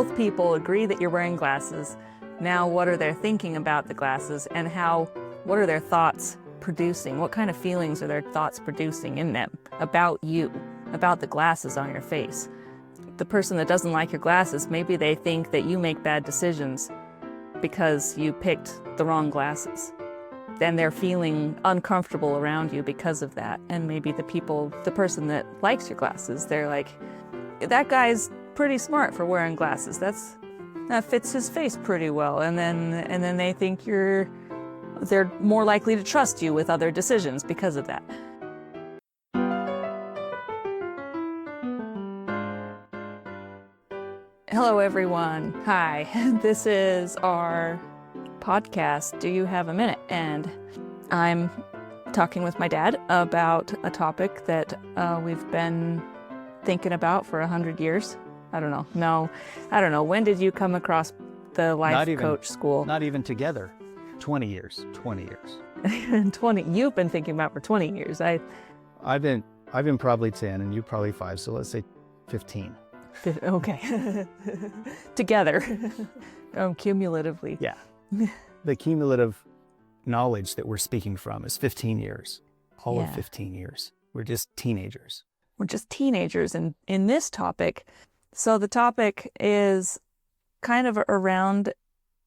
both people agree that you're wearing glasses. Now, what are they thinking about the glasses, and what are their thoughts producing? What kind of feelings are their thoughts producing in them about you, about the glasses on your face? The person that doesn't like your glasses, maybe they think that you make bad decisions because you picked the wrong glasses. Then they're feeling uncomfortable around you because of that. And maybe the person that likes your glasses, they're like, that guy's pretty smart for wearing glasses. That fits his face pretty well. And then they think they're more likely to trust you with other decisions because of that. Hello, everyone. Hi, this is our podcast, Do You Have a Minute? And I'm talking with my dad about a topic that we've been thinking about for 100 years. I don't know. No, I don't know. When did you come across the life coach school? Not even together. 20 years. 20 years. 20. You've been thinking about for 20 years. I've been probably 10 and you probably 5. So let's say 15. Okay. Together. Cumulatively. Yeah. The cumulative knowledge that we're speaking from is 15 years. All of 15 years. We're just teenagers. We're just teenagers. And in this topic, so the topic is kind of around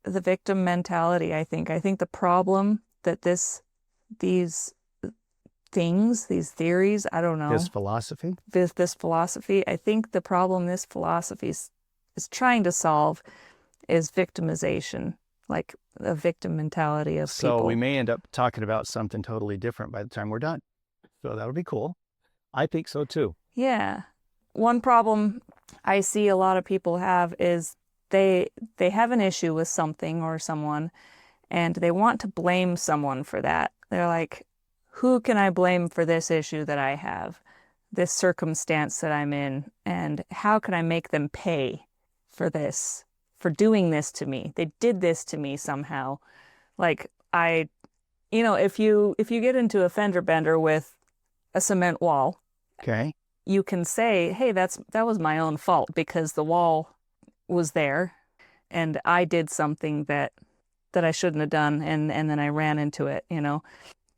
the victim mentality, I think. I think the problem that these theories, I don't know. This philosophy? This philosophy, I think the problem this philosophy is trying to solve is victimization, like a victim mentality of people. So we may end up talking about something totally different by the time we're done. So that'll be cool. I think so too. Yeah. One problem I see a lot of people have is they have an issue with something or someone, and they want to blame someone for that. They're like, who can I blame for this issue that I have, this circumstance that I'm in, and how can I make them pay for this, for doing this to me? They did this to me somehow. Like if you get into a fender bender with a cement wall, okay, you can say, hey, that was my own fault because the wall was there and I did something that I shouldn't have done, and then I ran into it,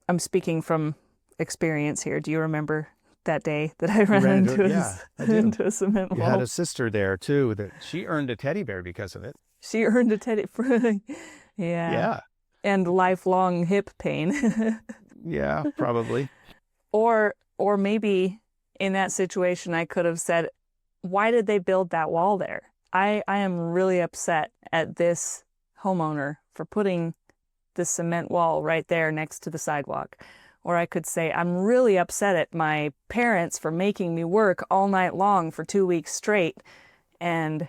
I'm speaking from experience here. Do you remember that day that I ran into a cement wall? You had a sister there too, that she earned a teddy bear because of it. She earned a teddy bear. Yeah. And lifelong hip pain. Yeah, probably. Or maybe in that situation, I could have said, why did they build that wall there? I am really upset at this homeowner for putting the cement wall right there next to the sidewalk. Or I could say, I'm really upset at my parents for making me work all night long for 2 weeks straight. And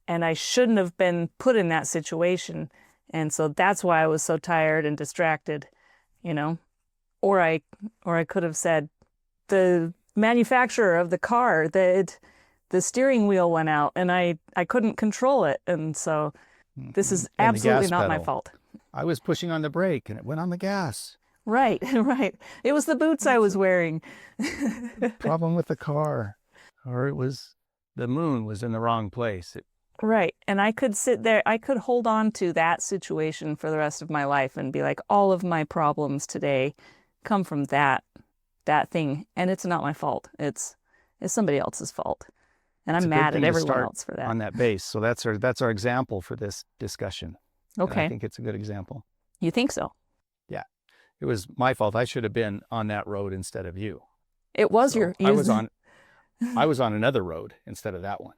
I shouldn't have been put in that situation. And so that's why I was so tired and distracted, Or I could have said, the manufacturer of the car, the steering wheel went out and I couldn't control it. And so this is absolutely not my fault. I was pushing on the brake and it went on the gas. Right. It was the boots I was wearing. Problem with the car. Or it was the moon was in the wrong place. Right. And I could sit there, I could hold on to that situation for the rest of my life and be like, all of my problems today come from that thing. And it's not my fault. It's somebody else's fault. And I'm mad at everyone else for that. On that base. So that's our example for this discussion. Okay. And I think it's a good example. You think so? Yeah. It was my fault. I should have been on that road instead of you. It was I was on another road instead of that one.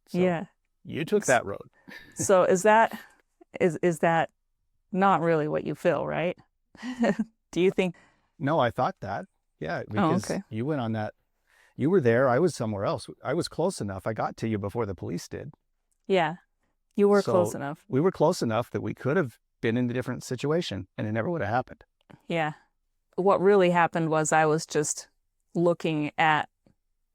So yeah. You took that road. So is that not really what you feel, right? Do you think? No, I thought that. Yeah, because you went on that. You were there. I was somewhere else. I was close enough. I got to you before the police did. Yeah, you were close enough. We were close enough that we could have been in a different situation and it never would have happened. Yeah. What really happened was I was just looking at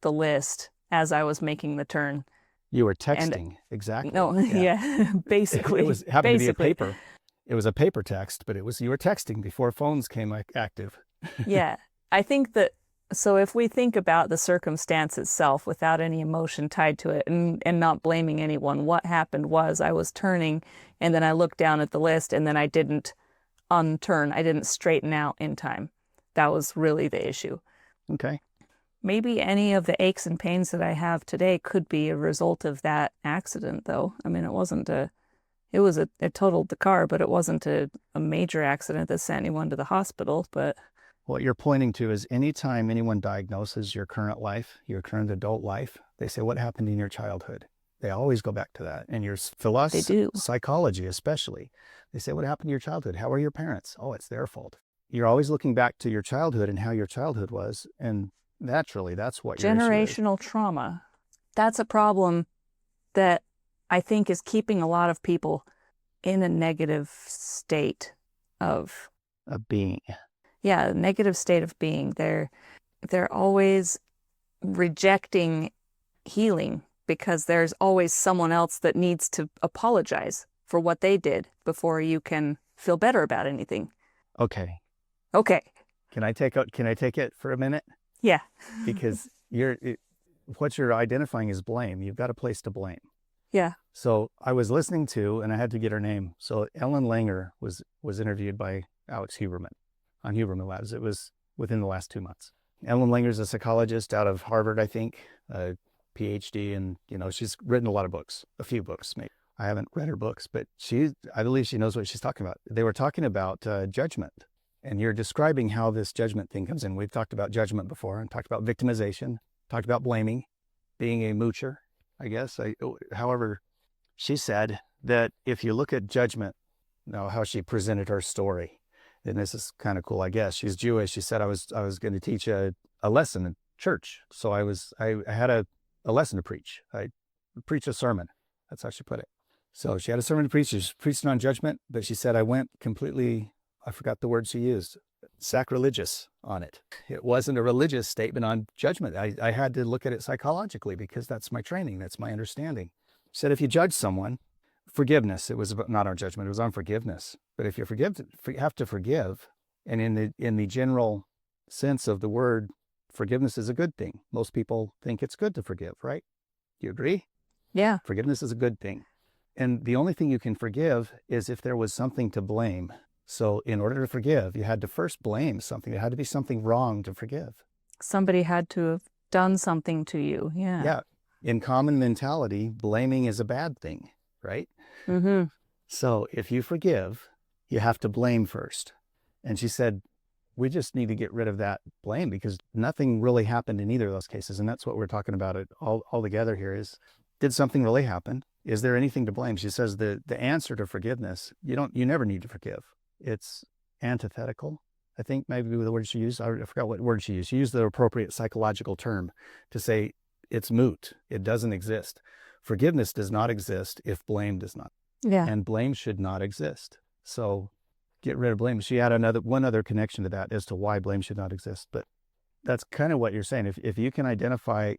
the list as I was making the turn. You were texting, exactly. No, yeah, basically. It happened to be a paper. It was a paper text, but you were texting before phones came active. Yeah. I think that So if we think about the circumstance itself without any emotion tied to it and not blaming anyone, what happened was I was turning and then I looked down at the list and then I didn't unturn. I didn't straighten out in time. That was really the issue. Okay. Maybe any of the aches and pains that I have today could be a result of that accident, though. I mean, it totaled the car, but it wasn't a major accident that sent anyone to the hospital. But What you're pointing to is anytime anyone diagnoses your current life, your current adult life, they say, what happened in your childhood? They always go back to that. And your they do. psychology especially, they say, what happened to your childhood? How are your parents? Oh, it's their fault. You're always looking back to your childhood and how your childhood was. And naturally, that's what your issue is. Generational trauma. That's a problem that I think is keeping a lot of people in a negative state of Being. Yeah, a negative state of being. They're always rejecting healing because there's always someone else that needs to apologize for what they did before you can feel better about anything. Okay. Okay. Can I take it for a minute? Yeah. Because what you're identifying is blame. You've got a place to blame. Yeah. So I was listening to, and I had to get her name. So Ellen Langer was interviewed by Alex Huberman on Huberman Labs. It was within the last 2 months. Ellen Langer is a psychologist out of Harvard, I think, a PhD, and she's written a lot of books, a few books maybe. I haven't read her books, but I believe she knows what she's talking about. They were talking about judgment, and you're describing how this judgment thing comes in. We've talked about judgment before, and talked about victimization, talked about blaming, being a moocher, I guess. However, she said that if you look at judgment, how she presented her story, and this is kind of cool, I guess. She's Jewish. She said, I was going to teach a lesson in church. So I had a lesson to preach. I preached a sermon. That's how she put it. So she had a sermon to preach. She was preaching on judgment, but she said, I went completely, I forgot the word she used, sacrilegious on it. It wasn't a religious statement on judgment. I had to look at it psychologically because that's my training. That's my understanding. She said, if you judge someone, forgiveness, it was not on judgment, it was on forgiveness. But if you have to forgive, and in the general sense of the word, forgiveness is a good thing. Most people think it's good to forgive, right? Do you agree? Yeah. Forgiveness is a good thing. And the only thing you can forgive is if there was something to blame. So in order to forgive, you had to first blame something. There had to be something wrong to forgive. Somebody had to have done something to you. Yeah. Yeah. In common mentality, blaming is a bad thing, right? Mm-hmm. So if you forgive, you have to blame first. And she said, we just need to get rid of that blame because nothing really happened in either of those cases. And that's what we're talking about it all together here is, did something really happen? Is there anything to blame? She says the answer to forgiveness, you never need to forgive. It's antithetical. I think maybe the word she used, I forgot what word she used. She used the appropriate psychological term to say it's moot. It doesn't exist. Forgiveness does not exist if blame does not. Yeah. And blame should not exist. So get rid of blame. She had one other connection to that as to why blame should not exist. But that's kind of what you're saying. If you can identify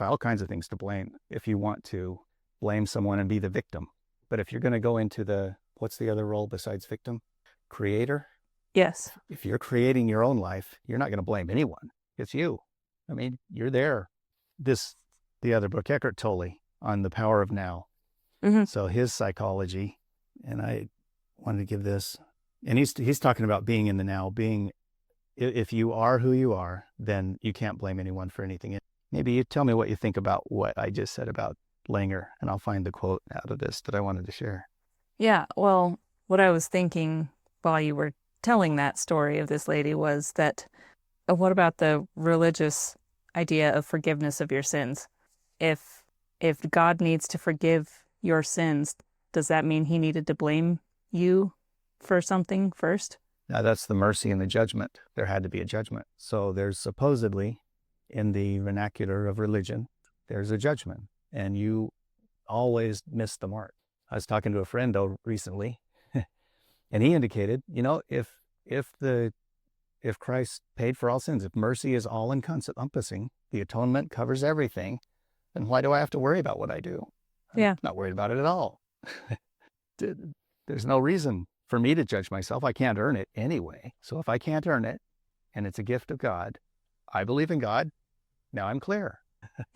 all kinds of things to blame if you want to blame someone and be the victim. But if you're going to go into what's the other role besides victim? Creator? Yes. If you're creating your own life, you're not going to blame anyone. It's you. I mean, you're there. The other book, Eckhart Tolle, on the power of now. Mm-hmm. So his psychology, and I wanted to give this, and he's talking about being in the now, if you are who you are, then you can't blame anyone for anything. Maybe you tell me what you think about what I just said about Langer, and I'll find the quote out of this that I wanted to share. Yeah. Well, what I was thinking while you were telling that story of this lady was that, what about the religious idea of forgiveness of your sins? If God needs to forgive your sins, does that mean he needed to blame you for something first? Now that's the mercy and the judgment. There had to be a judgment. So there's supposedly, in the vernacular of religion, there's a judgment, and you always miss the mark. I was talking to a friend recently, and he indicated, if Christ paid for all sins, if mercy is all encompassing, the atonement covers everything, then why do I have to worry about what I do? Yeah. I'm not worried about it at all. There's no reason for me to judge myself. I can't earn it anyway. So if I can't earn it, and it's a gift of God, I believe in God. Now I'm clear.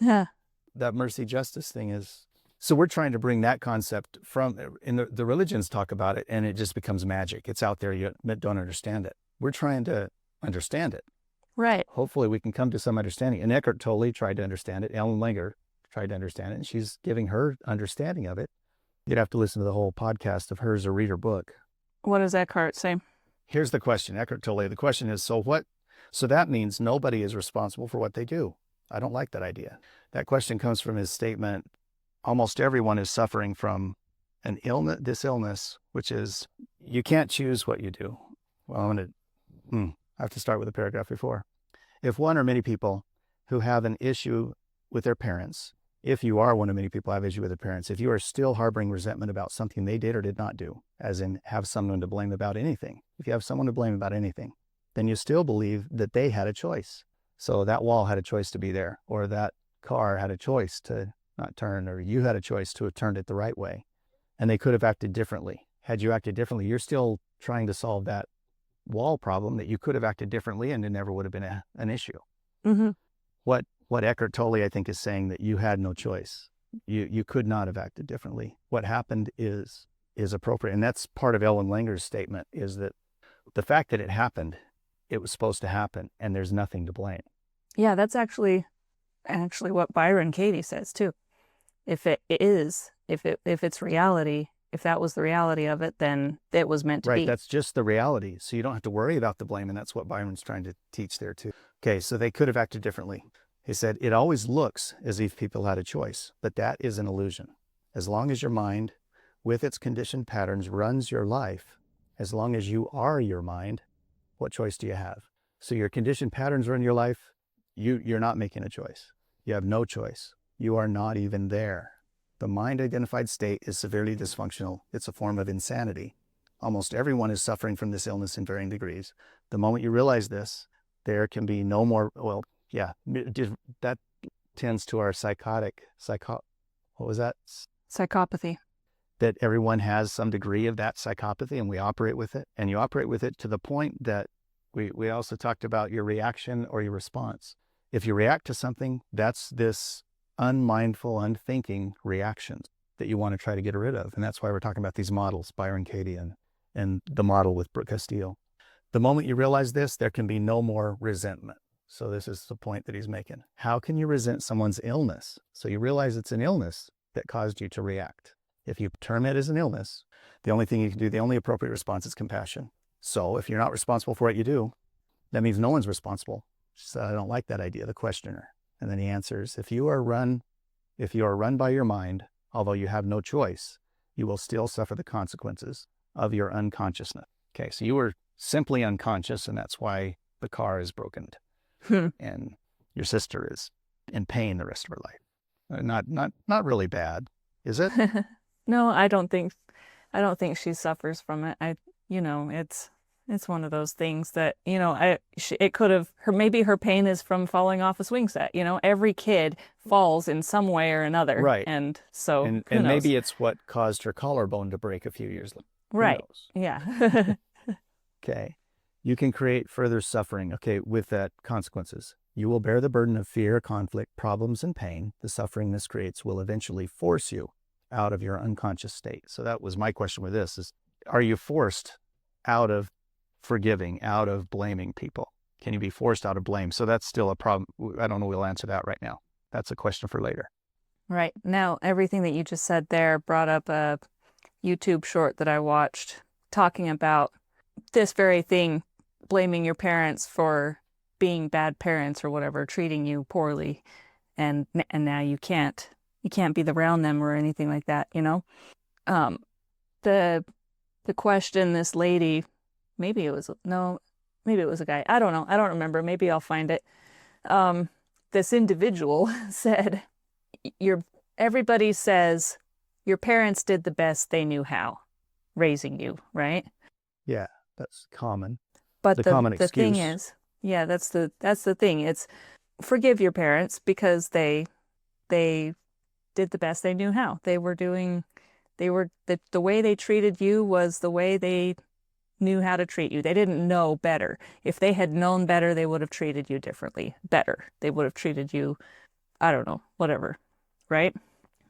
Yeah. That mercy justice thing is, so we're trying to bring that concept from, in the religions talk about it, and it just becomes magic. It's out there, you don't understand it. We're trying to understand it. Right. Hopefully we can come to some understanding. And Eckhart Tolle tried to understand it. Ellen Langer tried to understand it, and she's giving her understanding of it. You'd have to listen to the whole podcast of hers or read her book. What does Eckhart say? Here's the question, Eckhart Tolle. The question is, so what? So that means nobody is responsible for what they do. I don't like that idea. That question comes from his statement, almost everyone is suffering from this illness, which is you can't choose what you do. Well, I have to start with the paragraph before. If one or many people who have an issue with their parents, if you are one of many people who have an issue with their parents, if you are still harboring resentment about something they did or did not do, as in have someone to blame about anything, if you have someone to blame about anything, then you still believe that they had a choice. So that wall had a choice to be there, or that car had a choice to not turn, or you had a choice to have turned it the right way. And they could have acted differently. Had you acted differently, you're still trying to solve that wall problem that you could have acted differently and it never would have been an issue. Mm-hmm. What Eckhart Tolle, I think, is saying that you had no choice. You could not have acted differently. What happened is appropriate. And that's part of Ellen Langer's statement, is that the fact that it happened, it was supposed to happen, and there's nothing to blame. Yeah, that's actually what Byron Katie says too. If it's reality, if that was the reality of it, then it was meant to be. Right, that's just the reality. So you don't have to worry about the blame, and that's what Byron's trying to teach there too. Okay, so they could have acted differently. He said, it always looks as if people had a choice, but that is an illusion. As long as your mind, with its conditioned patterns, runs your life, as long as you are your mind, what choice do you have? So your conditioned patterns run your life, you're not making a choice. You have no choice. You are not even there. The mind-identified state is severely dysfunctional. It's a form of insanity. Almost everyone is suffering from this illness in varying degrees. The moment you realize this, there can be no more, that tends to our what was that? Psychopathy. That everyone has some degree of that psychopathy, and we operate with it. And you operate with it to the point that we also talked about your reaction or your response. If you react to something, that's this unmindful, unthinking reaction that you want to try to get rid of. And that's why we're talking about these models, Byron Katie and the model with Brooke Castillo. The moment you realize this, there can be no more resentment. So this is the point that he's making. How can you resent someone's illness? So you realize it's an illness that caused you to react. If you term it as an illness, the only thing you can do, the only appropriate response is compassion. So if you're not responsible for what you do, that means no one's responsible. So I don't like that idea, the questioner. And then he answers, if you are run by your mind, although you have no choice, you will still suffer the consequences of your unconsciousness. Okay, so you were simply unconscious, and that's why the car is broken. And your sister is in pain the rest of her life. Not really bad, is it? No, I don't think she suffers from it. It's one of those things that, it could have, maybe her pain is from falling off a swing set. Every kid falls in some way or another. Right. And so, and who knows? Maybe it's what caused her collarbone to break a few years later. Right. Yeah. Okay. You can create further suffering, with that consequences. You will bear the burden of fear, conflict, problems, and pain. The suffering this creates will eventually force you out of your unconscious state. So that was my question with this is, are you forced out of forgiving, out of blaming people? Can you be forced out of blame? So that's still a problem. I don't know. We'll answer that right now. That's a question for later. Right. Now, everything that you just said there brought up a YouTube short that I watched talking about this very thing, blaming your parents for being bad parents or whatever, treating you poorly, and now you can't be around them or anything like that, The question this lady, maybe it was a guy, I don't know, I don't remember, maybe I'll find it. This individual said, everybody says your parents did the best they knew how raising you, right? Yeah, that's common. But the common excuse. Thing is, yeah, that's the thing. It's forgive your parents because they did the best they knew how. The way they treated you was the way they knew how to treat you. They didn't know better. If they had known better, they would have treated you differently, better. They would have treated you, I don't know, whatever, right?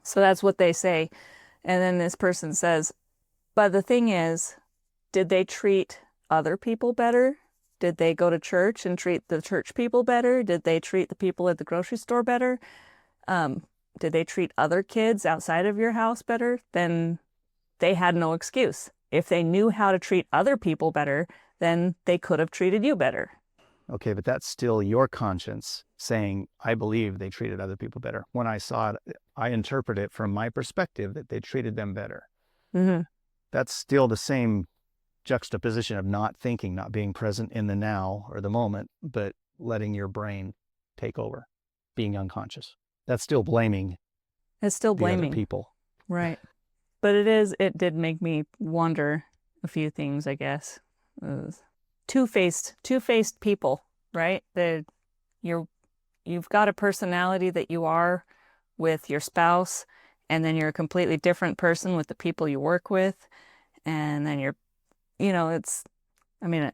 So that's what they say. And then this person says, but the thing is, did they treat other people better? Did they go to church and treat the church people better? Did they treat the people at the grocery store better? Did they treat other kids outside of your house better? Then they had no excuse. If they knew how to treat other people better, then they could have treated you better. Okay, but that's still your conscience saying, I believe they treated other people better. When I saw it, I interpret it from my perspective that they treated them better. Mm-hmm. That's still the same juxtaposition of not thinking, not being present in the now or the moment, but letting your brain take over, being unconscious. That's still blaming. It's still blaming the other people. Right. But it did make me wonder a few things, I guess. Two-faced people, right? You've got a personality that you are with your spouse, and then you're a completely different person with the people you work with. And then a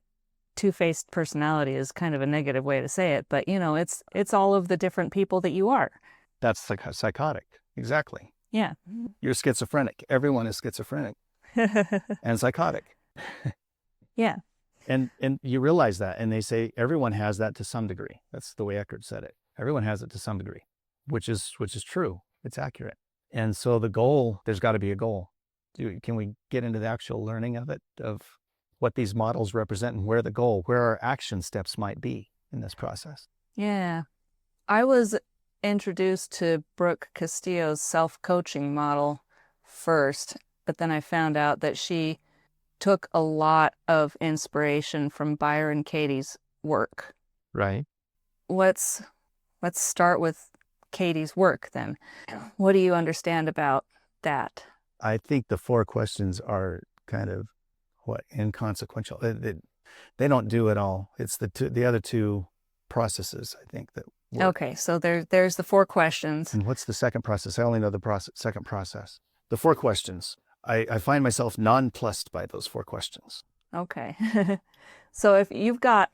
two-faced personality is kind of a negative way to say it, but it's all of the different people that you are. That's psychotic. Exactly. Yeah. You're schizophrenic. Everyone is schizophrenic and psychotic. Yeah. And you realize that, and they say everyone has that to some degree. That's the way Eckert said it. Everyone has it to some degree, which is true. It's accurate. And so the goal, there's got to be a goal. Can we get into the actual learning of it, of what these models represent and where our action steps might be in this process? Yeah. I was introduced to Brooke Castillo's self-coaching model first, but then I found out that she took a lot of inspiration from Byron Katie's work. Right. Let's start with Katie's work then. What do you understand about that? I think the 4 questions are kind of inconsequential. They don't do it all. It's the other 2 processes, I think, that work. Okay, so there's the 4 questions. And what's the second process? I only know the second process. The 4 questions. I find myself nonplussed by those 4 questions. Okay. So if you've got,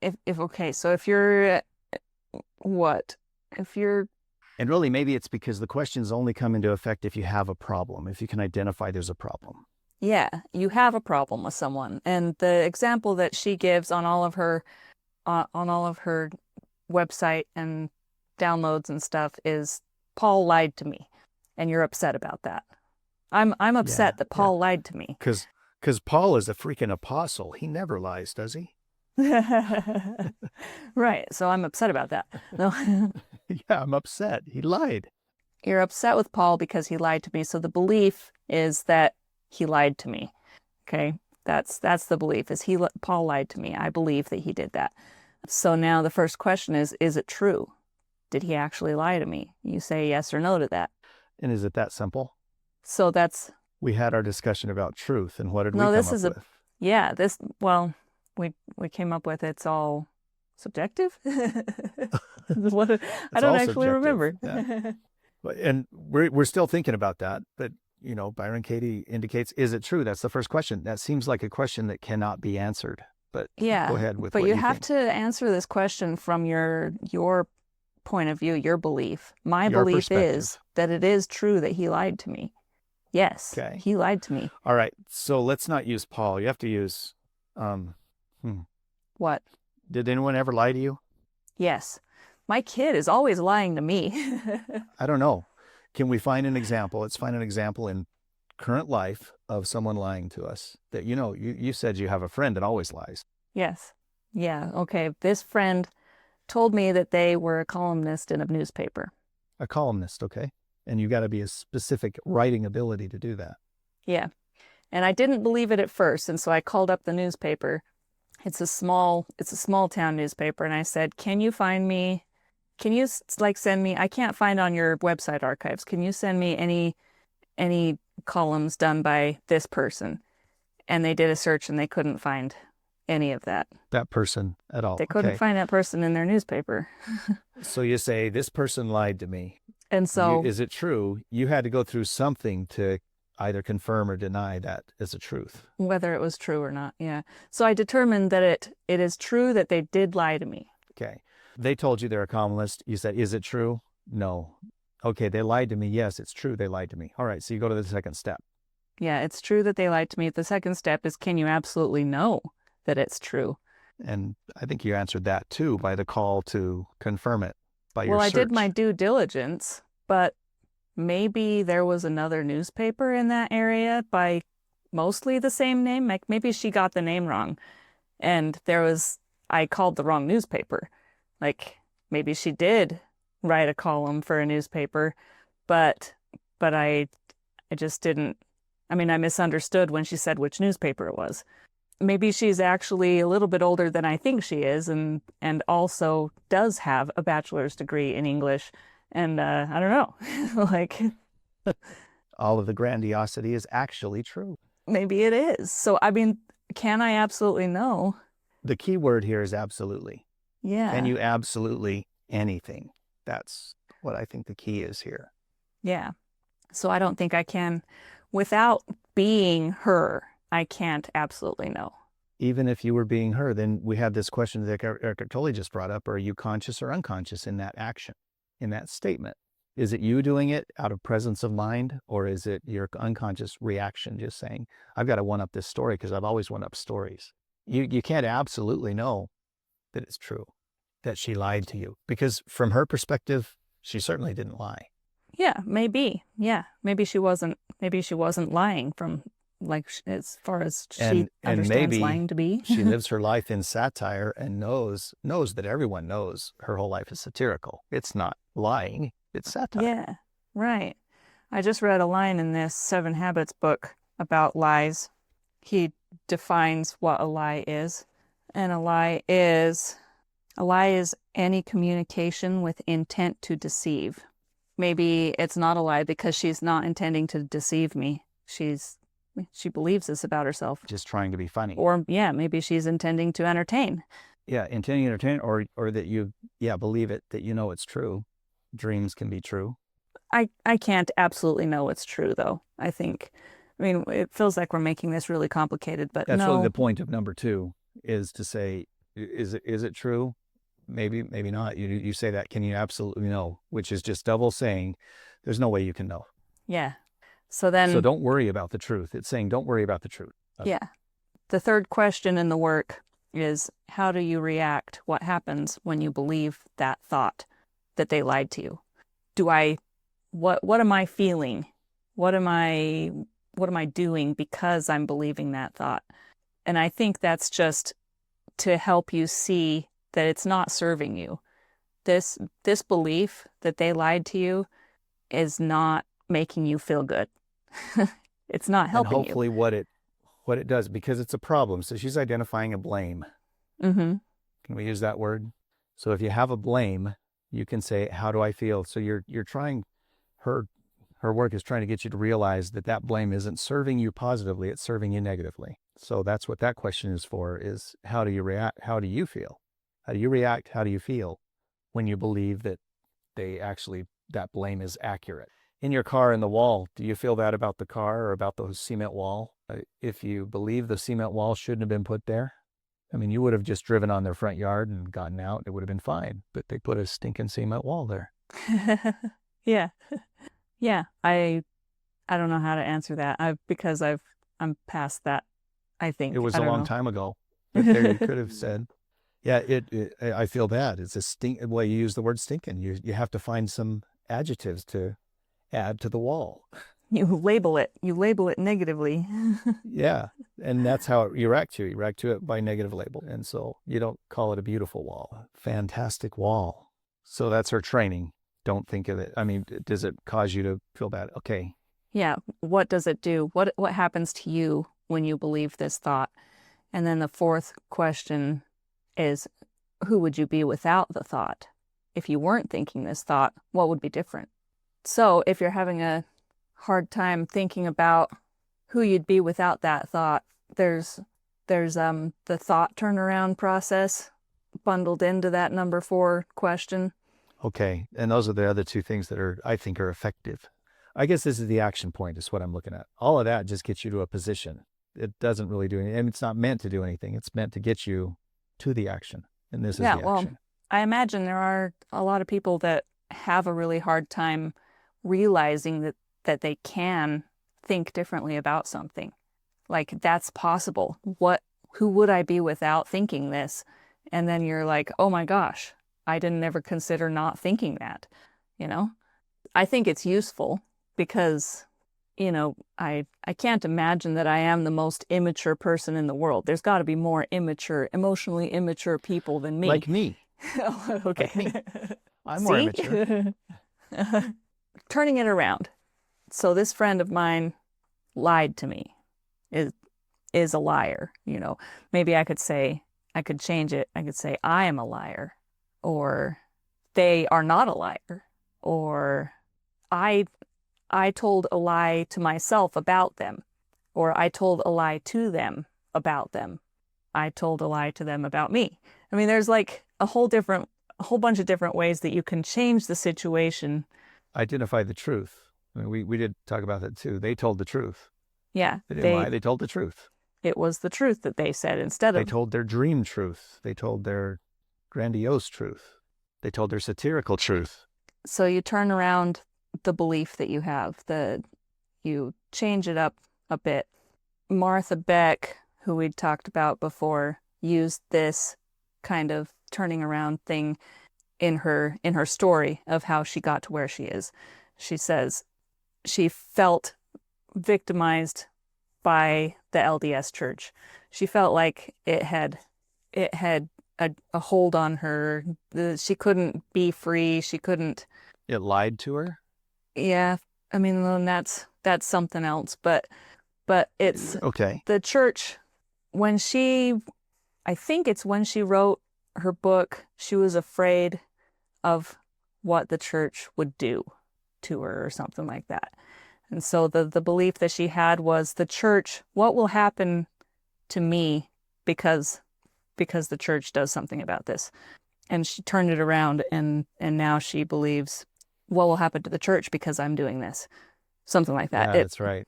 if you're, And really, maybe it's because the questions only come into effect if you have a problem, if you can identify there's a problem. Yeah, you have a problem with someone. And the example that she gives on all of her website and downloads and stuff is Paul lied to me, and you're upset about that. I'm upset that Paul lied to me. Because Paul is a freaking apostle. He never lies, does he? Right. So I'm upset about that. No. Yeah, I'm upset. He lied. You're upset with Paul because he lied to me. So the belief is that he lied to me. Okay. That's the belief is Paul lied to me. I believe that he did that. So now the first question is it true? Did he actually lie to me? You say yes or no to that. And is it that simple? So we had our discussion about truth, and what did we come up with? We came up with it's all subjective. I don't actually remember. Yeah. And we're still thinking about that, but Byron Katie indicates, is it true? That's the first question. That seems like a question that cannot be answered. But yeah, go ahead with but what you have to answer this question from your point of view, your belief. My belief is that it is true that he lied to me. Yes, okay. He lied to me. All right, so let's not use Paul. You have to use What? Did anyone ever lie to you? Yes. My kid is always lying to me. I don't know. Can we find an example? Let's find an example in current life of someone lying to us that, you said you have a friend that always lies. Yes. Yeah. Okay. This friend told me that they were a columnist in a newspaper. A columnist. Okay. And you got to be a specific writing ability to do that. Yeah. And I didn't believe it at first. And so I called up the newspaper. It's a small town newspaper. And I said, can you send me, I can't find on your website archives. Can you send me any columns done by this person? And they did a search and they couldn't find any of that. That person at all. They couldn't find that person in their newspaper. So you say, this person lied to me. And so... is it true? You had to go through something to either confirm or deny that as a truth. Whether it was true or not. Yeah. So I determined that it is true that they did lie to me. Okay. They told you they're a columnist. You said, is it true? No. Okay, they lied to me. Yes, it's true. They lied to me. All right. So you go to the second step. Yeah, it's true that they lied to me. The second step is, can you absolutely know that it's true? And I think you answered that too by the call to confirm it by your Well, I search. did my due diligence, but maybe there was another newspaper in that area by mostly the same name. Like maybe she got the name wrong and I called the wrong newspaper. Like maybe she did write a column for a newspaper, but I just didn't. I mean, I misunderstood when she said which newspaper it was. Maybe she's actually a little bit older than I think she is, and also does have a bachelor's degree in English. And I don't know, like All of the grandiosity is actually true. maybe it is. So I mean, can I absolutely know? The key word here is absolutely. Yeah. Can you absolutely anything? That's what I think the key is here. Yeah. So I don't think I can, without being her, I can't absolutely know. Even if you were being her, then we had this question that Erica Tolley just brought up. Are you conscious or unconscious in that action, in that statement? Is it you doing it out of presence of mind, or is it your unconscious reaction just saying, I've got to one-up this story because I've always one-up stories? You can't absolutely know that it's true, that she lied to you, because from her perspective, she certainly didn't lie. Yeah, maybe. Yeah, maybe she wasn't lying from like as far as she And understands maybe lying to be. she lives her life in satire and knows that everyone knows her whole life is satirical. It's not lying, it's satire. Yeah, right. I just read a line in this 7 Habits book about lies. He defines what a lie is. And a lie is any communication with intent to deceive. Maybe it's not a lie because she's not intending to deceive me. She believes this about herself. Just trying to be funny. Or yeah, maybe she's intending to entertain. Yeah, intending to entertain, or that you believe it, that you know it's true. Dreams can be true. I can't absolutely know it's true though. I mean, it feels like we're making this really complicated, but That's no. really the point of number 2, is to say, is it true? Maybe not. You say that, can you absolutely know? Which is just double saying there's no way you can know. Yeah. So don't worry about the truth. It's saying don't worry about the truth. Yeah. The third question in the work is, how do you react? What happens when you believe that thought that they lied to you? What am I feeling? What am I doing because I'm believing that thought? And I think that's just to help you see that it's not serving you. This belief that they lied to you is not making you feel good. It's not helping you. And hopefully what it does, because it's a problem. So she's identifying a blame. Mm-hmm. Can we use that word? So if you have a blame, you can say, how do I feel? So you're trying, her work is trying to get you to realize that blame isn't serving you positively, it's serving you negatively. So that's what that question is for, is how do you react? How do you feel? How do you react? How do you feel when you believe that that blame is accurate? In your car, in the wall, do you feel that about the car or about the cement wall? If you believe the cement wall shouldn't have been put there, I mean, you would have just driven on their front yard and gotten out. It would have been fine. But they put a stinking cement wall there. Yeah. Yeah. I don't know how to answer that. Because I'm past that, I think. It was a long time ago. But there you could have said, yeah, I feel bad. It's a stink. Well, you use the word stinking. You have to find some adjectives to add to the wall. You label it negatively. Yeah. And that's how you react to it. You react to it by negative label. And so you don't call it a beautiful wall. Fantastic wall. So that's her training. Don't think of it. I mean, does it cause you to feel bad? Okay. Yeah. What does it do? What happens to you when you believe this thought? And then the fourth question is, who would you be without the thought? If you weren't thinking this thought, what would be different? So if you're having a hard time thinking about who you'd be without that thought, there's the thought turnaround process bundled into that number 4 question. Okay. And those are the other 2 things that I think are effective. I guess this is the action point is what I'm looking at. All of that just gets you to a position. It doesn't really do anything. And it's not meant to do anything. It's meant to get you to the action. And this is Yeah, the well, action. I imagine there are a lot of people that have a really hard time realizing that they can think differently about something. Like that's possible. Who would I be without thinking this? And then you're like, "Oh my gosh, I didn't ever consider not thinking that." You know? I think it's useful because I can't imagine that I am the most immature person in the world. There's got to be more immature, emotionally immature people than me. Like me. Oh, okay. Like me. I'm more immature. Turning it around. So this friend of mine lied to me. Is a liar, Maybe I could change it. I could say I am a liar, or they are not a liar, or I told a lie to myself about them, or I told a lie to them about them. I told a lie to them about me. I mean, there's like a whole bunch of different ways that you can change the situation. Identify the truth. I mean, we did talk about that too. They told the truth. Yeah. They didn't lie. They told the truth. It was the truth that they said instead of... They told their dream truth. They told their grandiose truth. They told their satirical truth. So you turn around the belief that you have, you change it up a bit. Martha Beck, who we'd talked about before, used this kind of turning around thing in her story of how she got to where she is. She says she felt victimized by the LDS Church. She felt like it had a hold on her. She couldn't be free. She couldn't. It lied to her? Yeah. I mean, then that's something else. But it's okay. The church, I think it's when she wrote her book, she was afraid of what the church would do to her or something like that. And so the belief that she had was the church, what will happen to me because the church does something about this? And she turned it around and now she believes what will happen to the church because I'm doing this. Something like that. Yeah, that's right.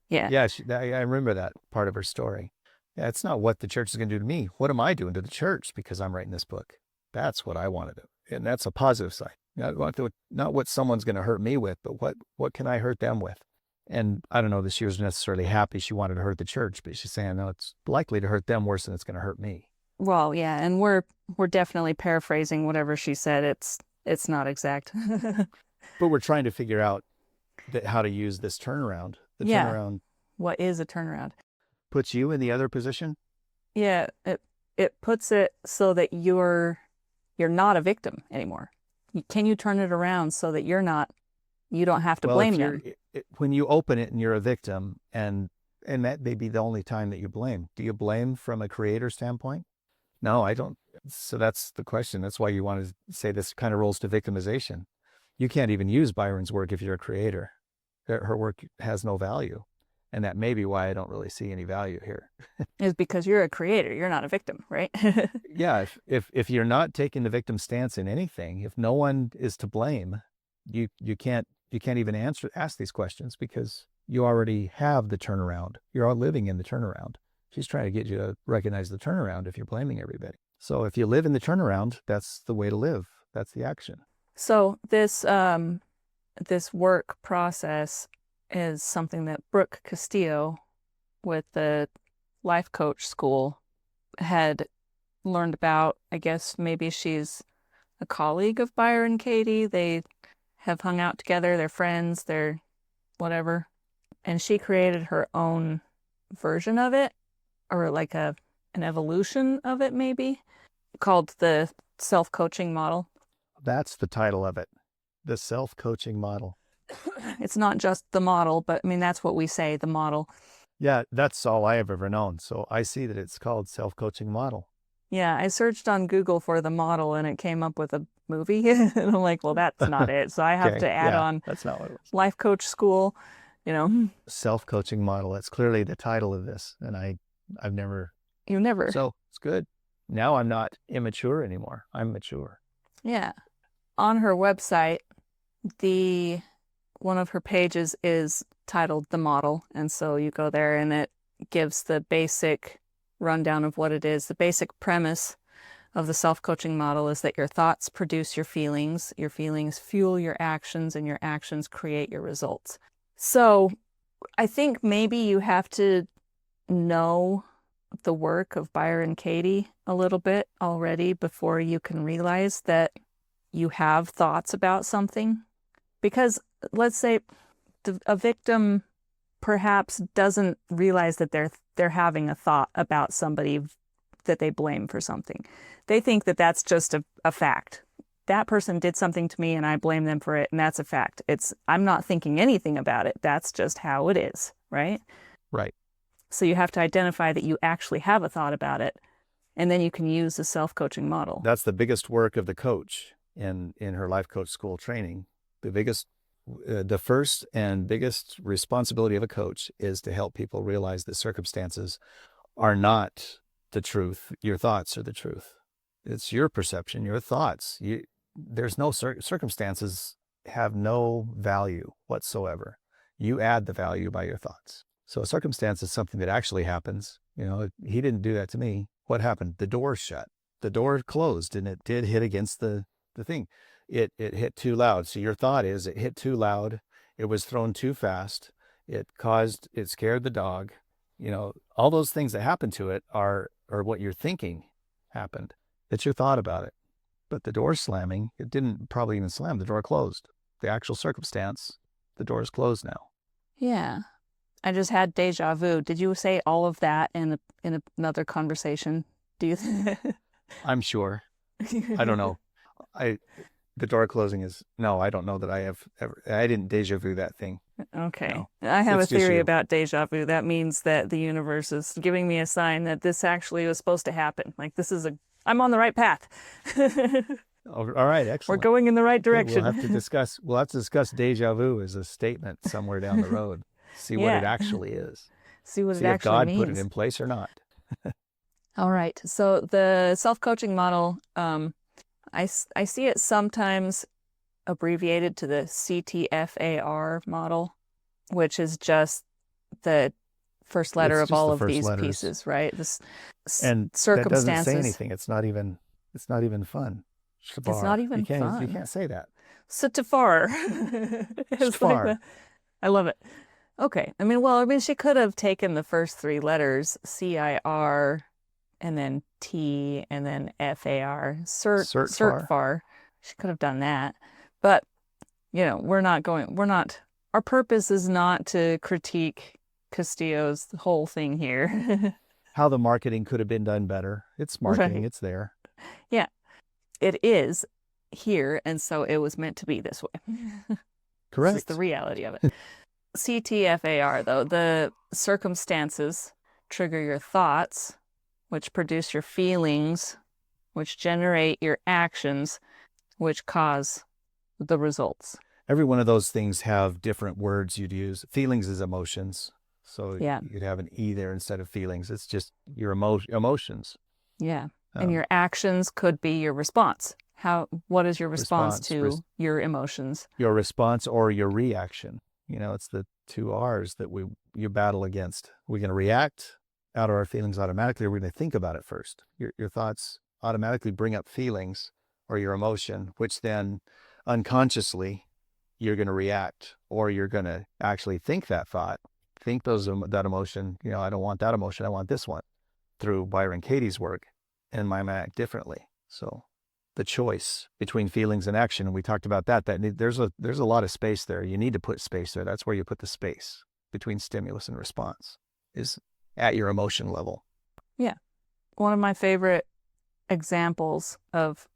Yeah. Yeah, I remember that part of her story. Yeah, it's not what the church is going to do to me. What am I doing to the church because I'm writing this book? That's what I want to do. And that's a positive side. Not what someone's going to hurt me with, but what can I hurt them with? And I don't know that she was necessarily happy she wanted to hurt the church, but she's saying, no, it's likely to hurt them worse than it's going to hurt me. Well, yeah, and we're definitely paraphrasing whatever she said. It's not exact. But we're trying to figure out how to use this turnaround. The turnaround. What is a turnaround? Puts you in the other position? Yeah, it puts it so that you're not a victim anymore. Can you turn it around so that you don't have to blame them? When you open it and you're a victim, and that may be the only time that you blame. Do you blame from a creator standpoint? No, I don't. So that's the question. That's why you want to say this kind of rolls to victimization. You can't even use Byron's work if you're a creator. Her work has no value. And that may be why I don't really see any value here. Is because you're a creator. You're not a victim, right? Yeah. If you're not taking the victim stance in anything, if no one is to blame, you can't even ask these questions because you already have the turnaround. You're all living in the turnaround. She's trying to get you to recognize the turnaround if you're blaming everybody. So if you live in the turnaround, that's the way to live. That's the action. So this work process is something that Brooke Castillo with the life coach school had learned about. I guess maybe she's a colleague of Byron Katie. They have hung out together. They're friends. They're whatever. And she created her own version of it, or like an evolution of it maybe, called the self-coaching model. That's the title of it. The self-coaching model. It's not just the model, but I mean, that's what we say, the model. Yeah, that's all I have ever known. So I see that it's called self-coaching model. Yeah, I searched on Google for the model and it came up with a movie. And I'm like, well, that's not it. So I have to add on that's not what it was. Life coach school, Self-coaching model. That's clearly the title of this. And I've never. You never. So it's good. Now I'm not immature anymore. I'm mature. Yeah. On her website, the one of her pages is titled The Model. And so you go there and it gives the basic rundown of what it is. The basic premise of the self-coaching model is that your thoughts produce your feelings fuel your actions, and your actions create your results. So I think maybe you have to know the work of Byron Katie a little bit already before you can realize that you have thoughts about something. Because let's say a victim perhaps doesn't realize that they're having a thought about somebody that they blame for something. They think that that's just a fact. That person did something to me and I blame them for it, and that's a fact. I'm not thinking anything about it. That's just how it is, right? Right. So you have to identify that you actually have a thought about it, and then you can use the self-coaching model. That's the biggest work of the coach in her life coach school training. The first and biggest responsibility of a coach is to help people realize that circumstances are not the truth. Your thoughts are the truth. It's your perception, your thoughts. There's no circumstances have no value whatsoever. You add the value by your thoughts. So a circumstance is something that actually happens. He didn't do that to me. What happened? The door shut. The door closed, and it did hit against the thing. It hit too loud. So your thought is it hit too loud. It was thrown too fast. It scared the dog. All those things that happened to it are what you're thinking happened. It's your thought about it. But the door slamming, it didn't probably even slam. The door closed. The actual circumstance, the door is closed now. Yeah. I just had deja vu. Did you say all of that in another conversation? Do you? I'm sure. I don't know. The door closing is, no, I don't know that I have ever, I didn't deja vu that thing. Okay. No. I have a theory about deja vu. That means that the universe is giving me a sign that this actually was supposed to happen. Like I'm on the right path. All right, excellent. We're going in the right direction. We'll have to discuss deja vu as a statement somewhere down the road. See what it actually is. See what it if actually God means. put it in place or not. All right. So the self-coaching model, I see it sometimes abbreviated to the CTFAR model, which is just the first letter of all of these pieces, right? And circumstances. That doesn't say anything. It's not even fun. Shabar. It's not even fun. You can't say that. Sitafar. I love it. Okay. She could have taken the first three letters, CIR, and then T, and then FAR, CERTFAR. She could have done that. But, our purpose is not to critique Castillo's whole thing here. How the marketing could have been done better. It's marketing. Right. It's there. Yeah, it is here. And so it was meant to be this way. Correct. This is the reality of it. CTFAR, though, the circumstances trigger your thoughts, which produce your feelings, which generate your actions, which cause the results. Every one of those things have different words you'd use. Feelings is emotions. So you'd have an E there instead of feelings. It's just your emotions. Yeah. And your actions could be your response. What is your response to your emotions? Your response or your reaction. It's the two R's that you battle against. We're going to react out of our feelings automatically, or we're going to think about it first. Your thoughts automatically bring up feelings or your emotion, which then unconsciously you're going to react, or you're going to actually think that thought, think that emotion. I don't want that emotion. I want this one. Through Byron Katie's work, and might act differently. So the choice between feelings and action, and we talked about that there's a lot of space there. You need to put space there. That's where you put the space between stimulus and response, is at your emotion level. Yeah. One of my favorite examples of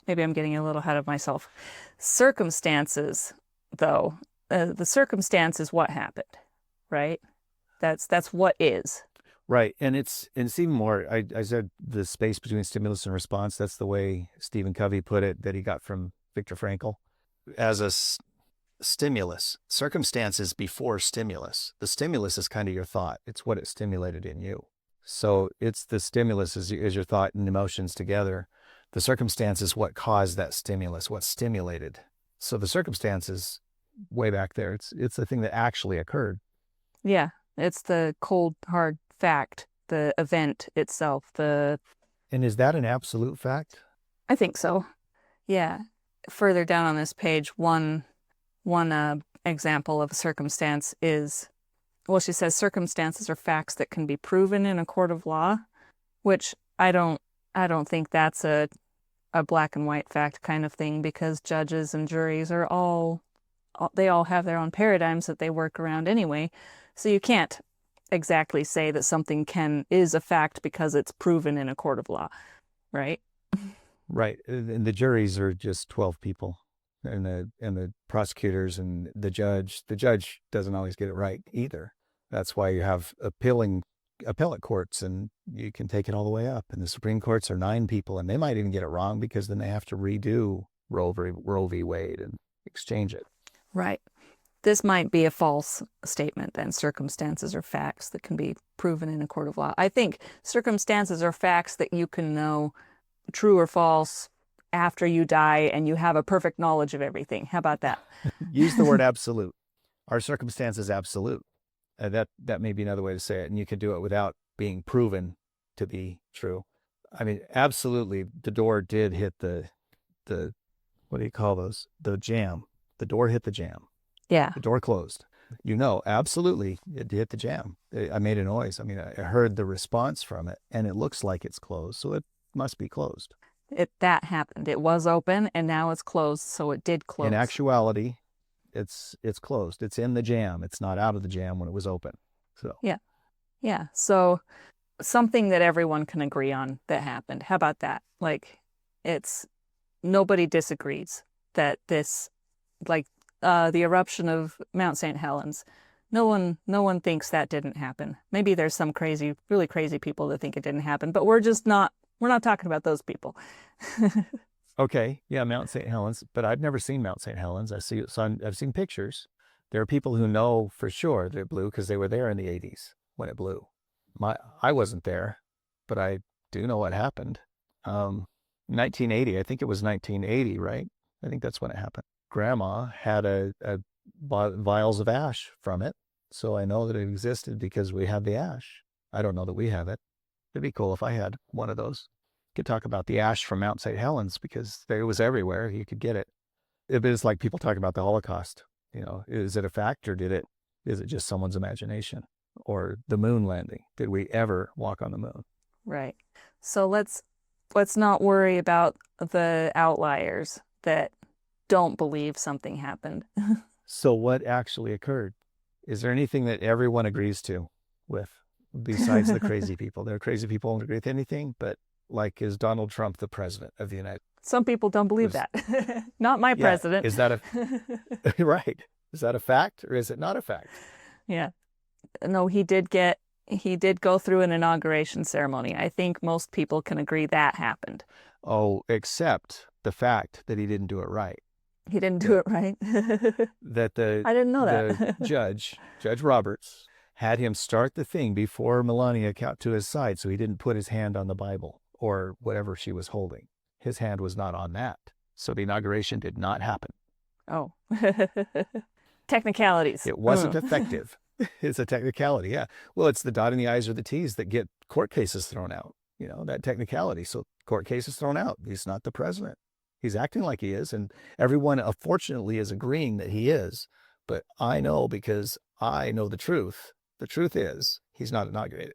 maybe I'm getting a little ahead of myself. Circumstances, though, the circumstance is what happened, right? That's what is. Right. And it's even more, I said the space between stimulus and response. That's the way Stephen Covey put it, that he got from Viktor Frankl. As a stimulus, circumstances before stimulus. The stimulus is kind of your thought. It's what it stimulated in you. So it's the stimulus is your thought and emotions together. The circumstance is what caused that stimulus, what stimulated So the circumstances way back there, it's the thing that actually occurred. Yeah, it's the cold, hard fact, the event itself. And is that an absolute fact? I think so. Yeah. Further down on this page, one example of a circumstance is, well, she says circumstances are facts that can be proven in a court of law, which I don't think that's a black and white fact kind of thing, because judges and juries are they all have their own paradigms that they work around anyway. So you can't exactly say that something is a fact because it's proven in a court of law, right? Right. And the juries are just 12 people, and the prosecutors and the judge doesn't always get it right either. That's why you have appellate courts, and you can take it all the way up. And the Supreme Courts are 9 people, and they might even get it wrong, because then they have to redo Roe v. Wade and exchange it. Right. This might be a false statement then. Circumstances are facts that can be proven in a court of law. I think circumstances are facts that you can know true or false after you die, and you have a perfect knowledge of everything. How about that? Use the word absolute. Our circumstance is absolute. That may be another way to say it, and you can do it without being proven to be true. I mean, absolutely, the door did hit the what do you call those? The jam. The door hit the jam. Yeah. The door closed. Absolutely, it hit the jam. I made a noise. I mean, I heard the response from it, and it looks like it's closed, so it must be closed. That happened. It was open, and now it's closed, so it did close. In actuality, it's closed. It's in the jam. It's not out of the jam when it was open. So yeah. So something that everyone can agree on that happened. How about that? Like, nobody disagrees that this, like, the eruption of Mount St. Helens, no one thinks that didn't happen. Maybe there's some really crazy people that think it didn't happen, but we're not talking about those people. Okay, yeah, Mount St. Helens, but I've never seen Mount St. Helens. I've seen pictures. There are people who know for sure that it blew because they were there in the 80s when it blew. I wasn't there, but I do know what happened. 1980, I think it was 1980, right? I think that's when it happened. Grandma had a vials of ash from it, so I know that it existed because we had the ash. I don't know that we have it. It'd be cool if I had one of those. Could talk about the ash from Mount St. Helens, because it was everywhere. You could get it. It is like people talking about the Holocaust. Is it a fact, or is it just someone's imagination? Or the moon landing? Did we ever walk on the moon? Right. So let's not worry about the outliers that don't believe something happened. So what actually occurred? Is there anything that everyone agrees with besides the crazy people? There are crazy people who don't agree with anything, but like, is Donald Trump the president of the United States? Some people don't believe that. Not my president. Is that right? Is that a fact, or is it not a fact? Yeah. No, he did go through an inauguration ceremony. I think most people can agree that happened. Oh, except the fact that he didn't do it right. He didn't do it right. I didn't know that. The Judge Roberts, had him start the thing before Melania got to his side, so he didn't put his hand on the Bible or whatever she was holding. His hand was not on that. So the inauguration did not happen. Oh. Technicalities. It wasn't effective. It's a technicality, yeah. Well, it's the dotting the I's or the T's that get court cases thrown out. That technicality. So court cases thrown out. He's not the president. He's acting like he is, and everyone, unfortunately, is agreeing that he is. But I know, because I know the truth. The truth is, he's not inaugurated.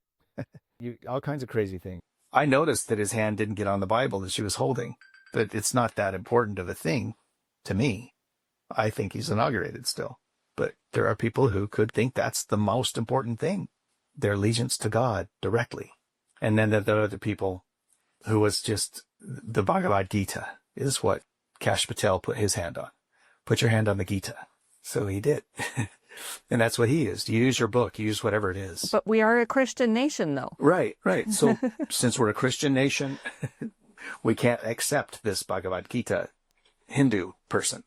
All kinds of crazy things. I noticed that his hand didn't get on the Bible that she was holding, but it's not that important of a thing to me. I think he's inaugurated still. But there are people who could think that's the most important thing, their allegiance to God directly. And then there are other people who was just, the Bhagavad Gita is what Kash Patel put his hand on. Put your hand on the Gita. So he did. And that's what he is. You use your book. You use whatever it is. But we are a Christian nation, though. Right. So since we're a Christian nation, we can't accept this Bhagavad Gita Hindu person.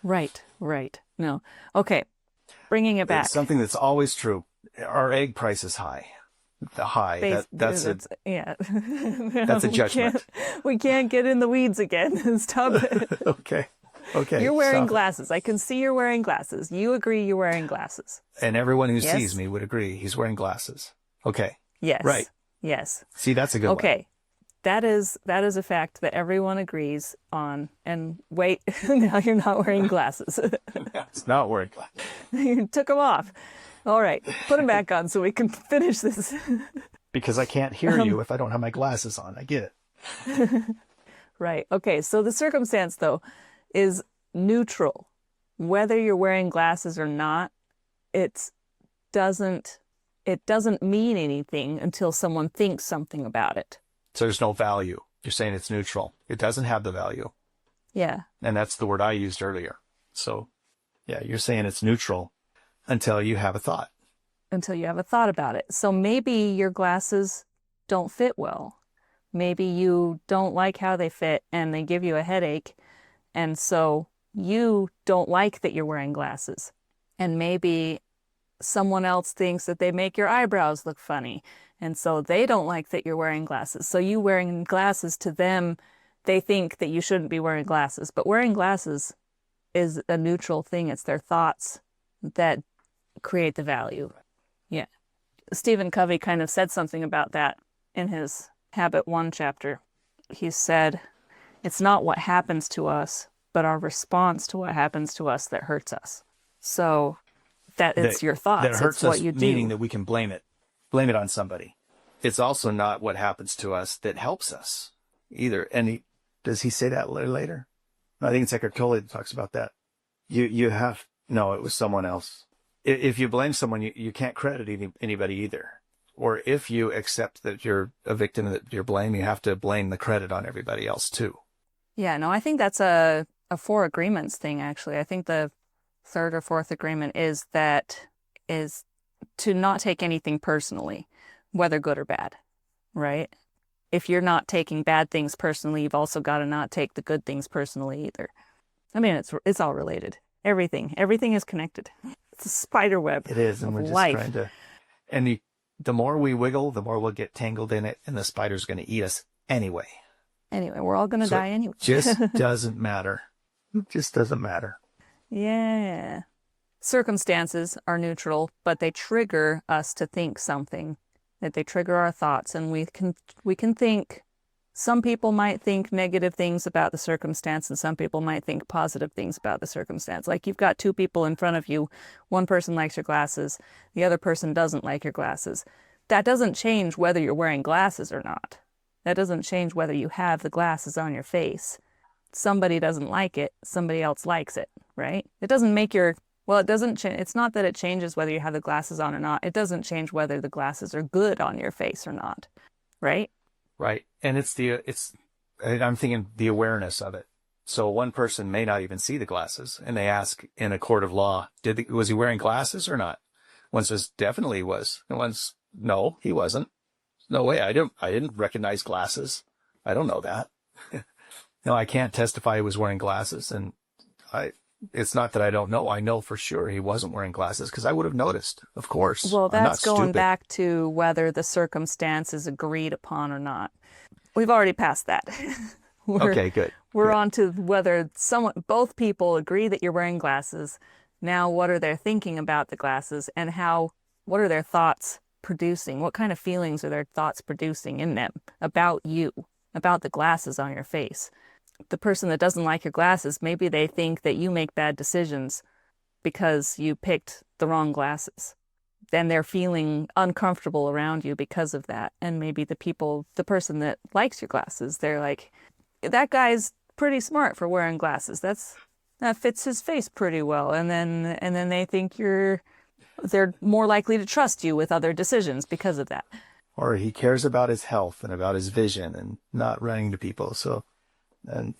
Right. No. Okay. Bringing it back. It's something that's always true. Our egg price is high. That's a judgment. We can't get in the weeds again. Stop it. Okay. Okay, You're wearing stop it. glasses. I can see you're wearing glasses. You agree you're wearing glasses. And everyone who Yes? sees me would agree he's wearing glasses. Okay, Yes. right. Yes. See, that's a good one. Okay. That is a fact that everyone agrees on. And wait, now you're not wearing glasses. It's not wearing glasses. You took them off. All right. Put them back on so we can finish this. Because I can't hear you if I don't have my glasses on. I get it. Right. Okay. So the circumstance, though, is neutral. Whether you're wearing glasses or not, it doesn't mean anything until someone thinks something about it. So there's no value. You're saying it's neutral. It doesn't have the value. Yeah. And that's the word I used earlier. So, yeah, you're saying it's neutral until you have a thought. Until you have a thought about it. So maybe your glasses don't fit well. Maybe you don't like how they fit and they give you a headache. And so you don't like that you're wearing glasses. And maybe someone else thinks that they make your eyebrows look funny. And so they don't like that you're wearing glasses. So you wearing glasses, to them, they think that you shouldn't be wearing glasses. But wearing glasses is a neutral thing. It's their thoughts that create the value. Yeah. Stephen Covey kind of said something about that in his Habit 1 chapter. He said, it's not what happens to us, but our response to what happens to us that hurts us. So that it's your thoughts. That hurts it's what us, you do. meaning that we can blame it on somebody. It's also not what happens to us that helps us either. And does he say that later? No, I think it's Eckhart Tolle that talks about that. No, it was someone else. If you blame someone, you can't credit anybody either. Or if you accept that you're a victim that you're blamed, you have to blame the credit on everybody else too. Yeah, no, I think that's a 4 agreements thing, actually. I think the 3rd or 4th agreement is to not take anything personally, whether good or bad, right? If you're not taking bad things personally, you've also got to not take the good things personally either. I mean, it's all related. Everything is connected. It's a spider web. It is, and we're just life. trying to. And the more we wiggle, the more we'll get tangled in it, and the spider's going to eat us anyway. Anyway, we're all going to die anyway. Just doesn't matter. It just doesn't matter. Yeah. Circumstances are neutral, but they trigger us to think something. That they trigger our thoughts, and we can think. Some people might think negative things about the circumstance, and some people might think positive things about the circumstance. Like, you've got 2 people in front of you. One person likes your glasses. The other person doesn't like your glasses. That doesn't change whether you're wearing glasses or not. That doesn't change whether you have the glasses on your face. Somebody doesn't like it. Somebody else likes it, right? It doesn't make it doesn't change. It's not that it changes whether you have the glasses on or not. It doesn't change whether the glasses are good on your face or not, right? Right. And I'm thinking the awareness of it. So one person may not even see the glasses, and they ask in a court of law, was he wearing glasses or not? One says, definitely he was. And one's, no, he wasn't. No way. I didn't recognize glasses. I don't know that. No, I can't testify he was wearing glasses. And it's not that I don't know. I know for sure he wasn't wearing glasses, because I would have noticed, of course. Well, that's going stupid. back to whether the circumstance is agreed upon or not. We've already passed that. Okay, good. We're on to whether both people agree that you're wearing glasses. Now, what are they thinking about the glasses, and what are their thoughts producing? What kind of feelings are their thoughts producing in them about you, about the glasses on your face? The person that doesn't like your glasses, maybe they think that you make bad decisions because you picked the wrong glasses. Then they're feeling uncomfortable around you because of that. And maybe the person that likes your glasses, they're like, that guy's pretty smart for wearing glasses. That fits his face pretty well. And then they think they're more likely to trust you with other decisions because of that. Or he cares about his health and about his vision and not running to people. So, and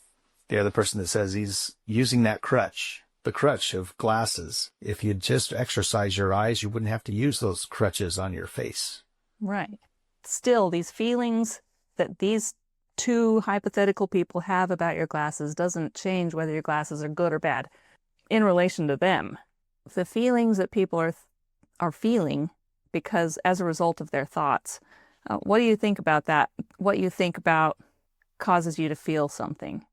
the other person that says he's using that crutch, the crutch of glasses. If you'd just exercise your eyes, you wouldn't have to use those crutches on your face. Right. Still, these feelings that these 2 hypothetical people have about your glasses doesn't change whether your glasses are good or bad in relation to them. The feelings that people are feeling because as a result of their thoughts. What do you think about that? What you think about causes you to feel something?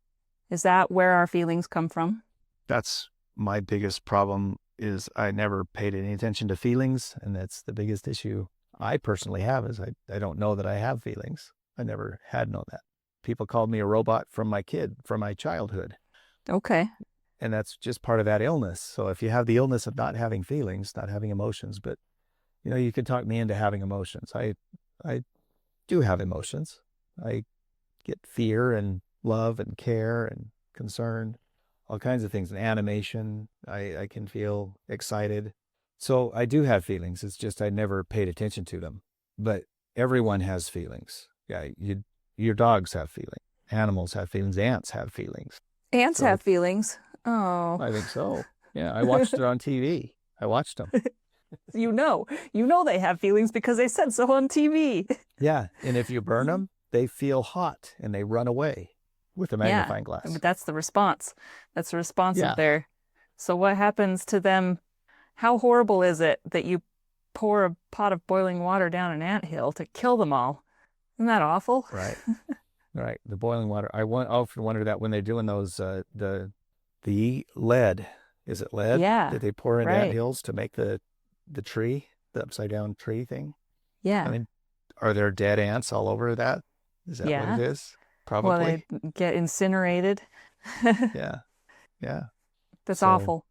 Is that where our feelings come from? That's my biggest problem is I never paid any attention to feelings. And that's the biggest issue I personally have is I don't know that I have feelings. I never had known that. People called me a robot from my childhood. Okay. And that's just part of that illness. So if you have the illness of not having feelings, not having emotions, but you can talk me into having emotions. I do have emotions. I get fear and love and care and concern, all kinds of things. And animation, I can feel excited. So I do have feelings. It's just I never paid attention to them. But everyone has feelings. Yeah, your dogs have feelings. Animals have feelings. Ants have feelings. Ants have feelings. Oh. I think so. Yeah, I watched it on TV. I watched them. You know they have feelings because they said so on TV. Yeah, and if you burn them, they feel hot and they run away with a magnifying glass. But that's the response. That's the response Yeah. of there. So what happens to them? How horrible is it that you pour a pot of boiling water down an anthill to kill them all? Isn't that awful? Right. Right. The boiling water. I often wonder that when they're doing those, the lead, is it lead? Yeah. That they pour into Right. anthills to make the tree, the upside down tree thing. Yeah. I mean, are there dead ants all over that? Is that Yeah. what it is? Probably. Well, they get incinerated. Yeah. Yeah. That's So- awful.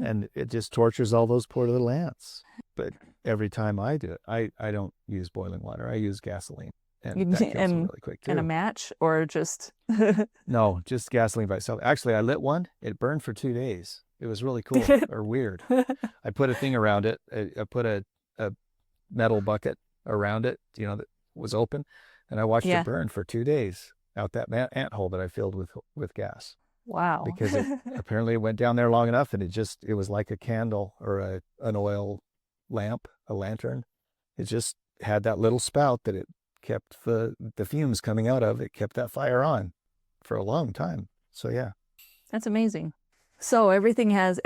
And it just tortures all those poor little ants. But every time I do it, I don't use boiling water. I use gasoline. And that kills them really quick too. And a match or just No, just gasoline by itself. Actually, I lit one. It burned for 2 days. It was really cool or weird. I put a thing around it. I put a metal bucket around it, that was open. And I watched Yeah. it burn for 2 days out that ant hole that I filled with gas. Wow. Because apparently it went down there long enough and it was like a candle or an oil lamp, a lantern. It just had that little spout that it kept the fumes coming out of. It kept that fire on for a long time. So yeah. That's amazing. So everything has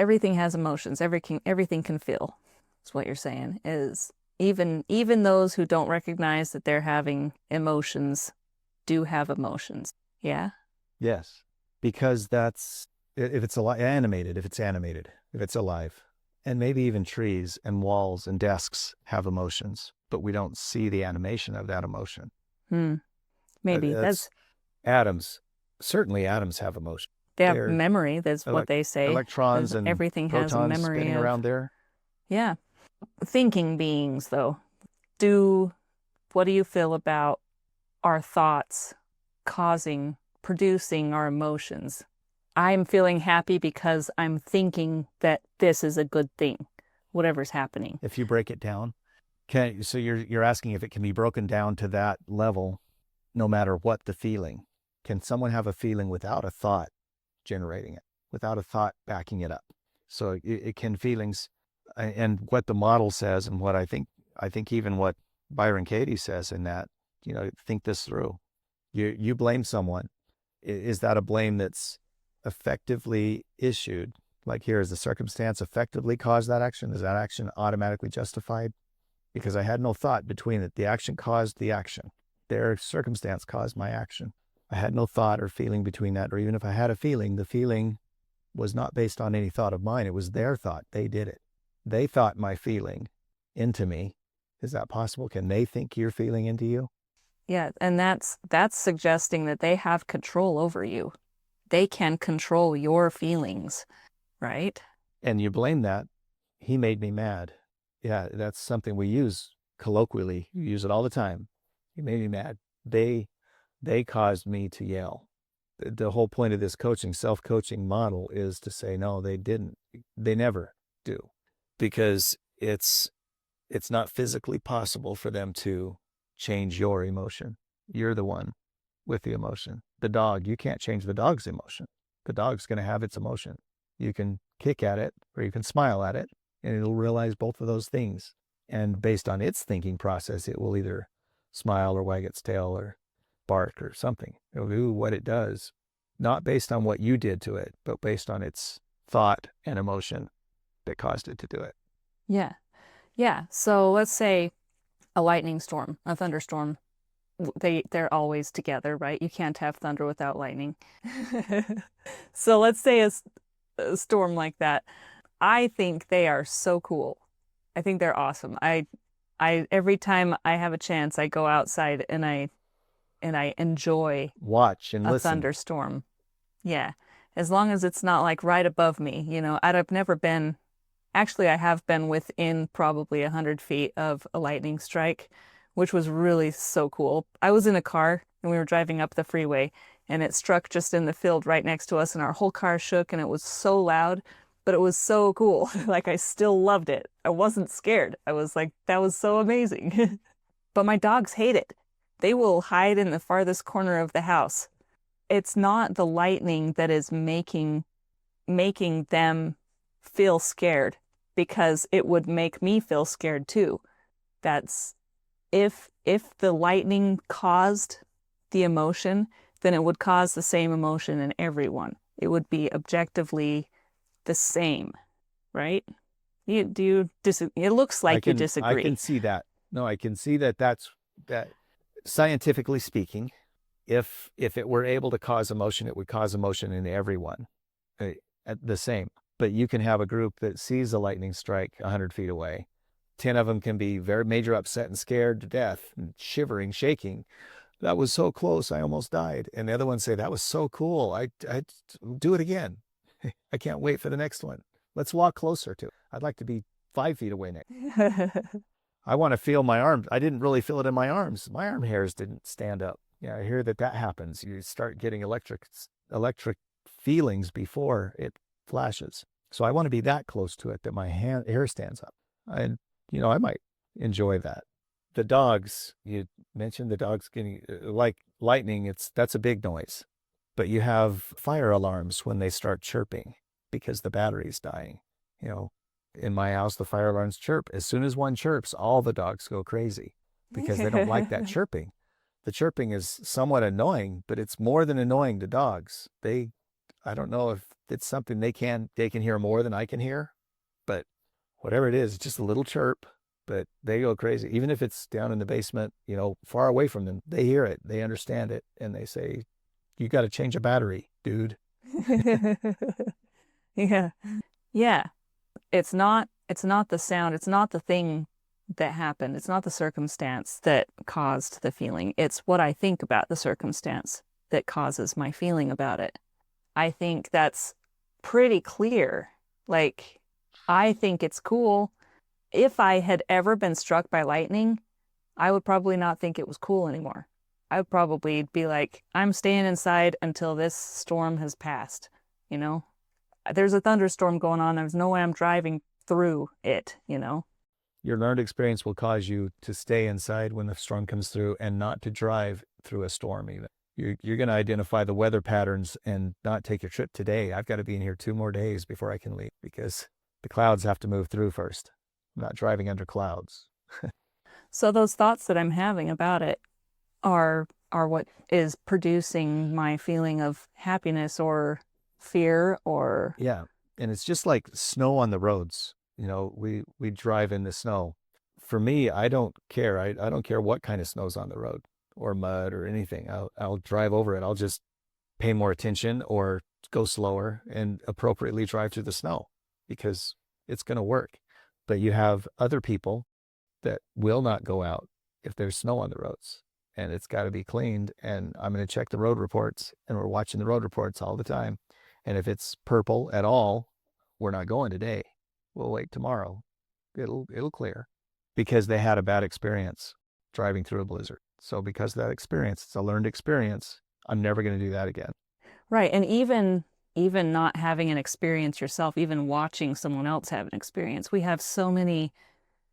emotions. Everything can feel. That's what you're saying is even those who don't recognize that they're having emotions do have emotions. Yeah. Yes. Because that's if it's animated, if it's alive. And maybe even trees and walls and desks have emotions, but we don't see the animation of that emotion. Maybe that's atoms. Certainly atoms have emotion. they have They're memory. That's what they say. Electrons and everything has a protons memory spinning around there. Yeah. Thinking beings, though, what do you feel about our thoughts producing our emotions? I'm feeling happy because I'm thinking that this is a good thing, whatever's happening. If you break it down, so you're asking if it can be broken down to that level, no matter what the feeling. Can someone have a feeling without a thought generating it, without a thought backing it up? So it can feelings, and what the model says, and what I think even what Byron Katie says in that, think this through. You blame someone. Is that a blame that's effectively issued? Like here, is the circumstance effectively caused that action? Is that action automatically justified? Because I had no thought between it. The action caused the action. Their circumstance caused my action. I had no thought or feeling between that. Or even if I had a feeling, the feeling was not based on any thought of mine. It was their thought. They did it. They thought my feeling into me. Is that possible? Can they think your feeling into you? Yeah, and that's suggesting that they have control over you. They can control your feelings, right? And you blame that. He made me mad. Yeah, that's something we use colloquially. You use it all the time. He made me mad. They caused me to yell. The whole point of this self-coaching model is to say, no, they didn't. They never do. Because it's not physically possible for them to change your emotion. You're the one with the emotion. The dog, you can't change the dog's emotion. The dog's going to have its emotion. You can kick at it or you can smile at it and it'll realize both of those things. And based on its thinking process, it will either smile or wag its tail or bark or something. It'll do what it does, not based on what you did to it, but based on its thought and emotion that caused it to do it. Yeah. Yeah. So let's say a lightning storm, a thunderstorm, they're always together, right? You can't have thunder without lightning. So let's say a storm like that. I think they are so cool. I think they're awesome. I every time I have a chance, I go outside and I enjoy Watch and a listen. thunderstorm. Yeah. As long as it's not like right above me, you know, I've never been, actually, I have been within probably 100 feet of a lightning strike, which was really so cool. I was in a car and we were driving up the freeway and it struck just in the field right next to us and our whole car shook and it was so loud, but it was so cool. Like I still loved it. I wasn't scared. I was like, that was so amazing. But my dogs hate it. They will hide in the farthest corner of the house. It's not the lightning that is making them feel scared because it would make me feel scared too. That's if the lightning caused the emotion, then it would cause the same emotion in everyone. It would be objectively the same, right? Do you disagree? It looks like you I can disagree. see that. No, I can see that that scientifically speaking, if it were able to cause emotion, it would cause emotion in everyone uh, at the same. But you can have a group that sees a lightning strike 100 feet away. 10 of them can be very major upset and scared to death and shivering, shaking. That was so close, I almost died. And the other ones say, that was so cool. I do it again. I can't wait for the next one. Let's walk closer to it. I'd like to be 5 feet away next. I want to feel my arms. I didn't really feel it in my arms. My arm hairs didn't stand up. Yeah, I hear that happens. You start getting electric feelings before it flashes. So I want to be that close to it that my hair stands up. And, I might enjoy that. The dogs, you mentioned the dogs getting like lightning. That's a big noise. But you have fire alarms when they start chirping because the battery's dying. In my house, the fire alarms chirp. As soon as one chirps, all the dogs go crazy because they don't like that chirping. The chirping is somewhat annoying, but it's more than annoying to dogs. I don't know if it's something they can hear more than I can hear, but whatever it is, just a little chirp, but they go crazy. Even if it's down in the basement, far away from them, they hear it, they understand it, and they say, you got to change a battery, dude. Yeah. Yeah. It's not the sound, it's not the thing that happened. It's not the circumstance that caused the feeling. It's what I think about the circumstance that causes my feeling about it. I think that's pretty clear. Like, I think it's cool. If I had ever been struck by lightning, I would probably not think it was cool anymore. I would probably be like, I'm staying inside until this storm has passed, you know? There's a thunderstorm going on. There's no way I'm driving through it, Your learned experience will cause you to stay inside when the storm comes through and not to drive through a storm even. You're going to identify the weather patterns and not take your trip today. I've got to be in here 2 more days before I can leave because the clouds have to move through first. I'm not driving under clouds. So those thoughts that I'm having about it are what is producing my feeling of happiness or fear or Yeah. And it's just like snow on the roads. We drive in the snow. For me, I don't care. I don't care what kind of snow's on the road or mud or anything. I'll drive over it. I'll just pay more attention or go slower and appropriately drive through the snow because it's going to work. But you have other people that will not go out if there's snow on the roads and it's got to be cleaned. And I'm going to check the road reports, and we're watching the road reports all the time. And if it's purple at all, we're not going today. We'll wait tomorrow. It'll clear because they had a bad experience driving through a blizzard. So because of that experience, it's a learned experience. I'm never going to do that again. right. And even not having an experience yourself, even watching someone else have an experience. We have so many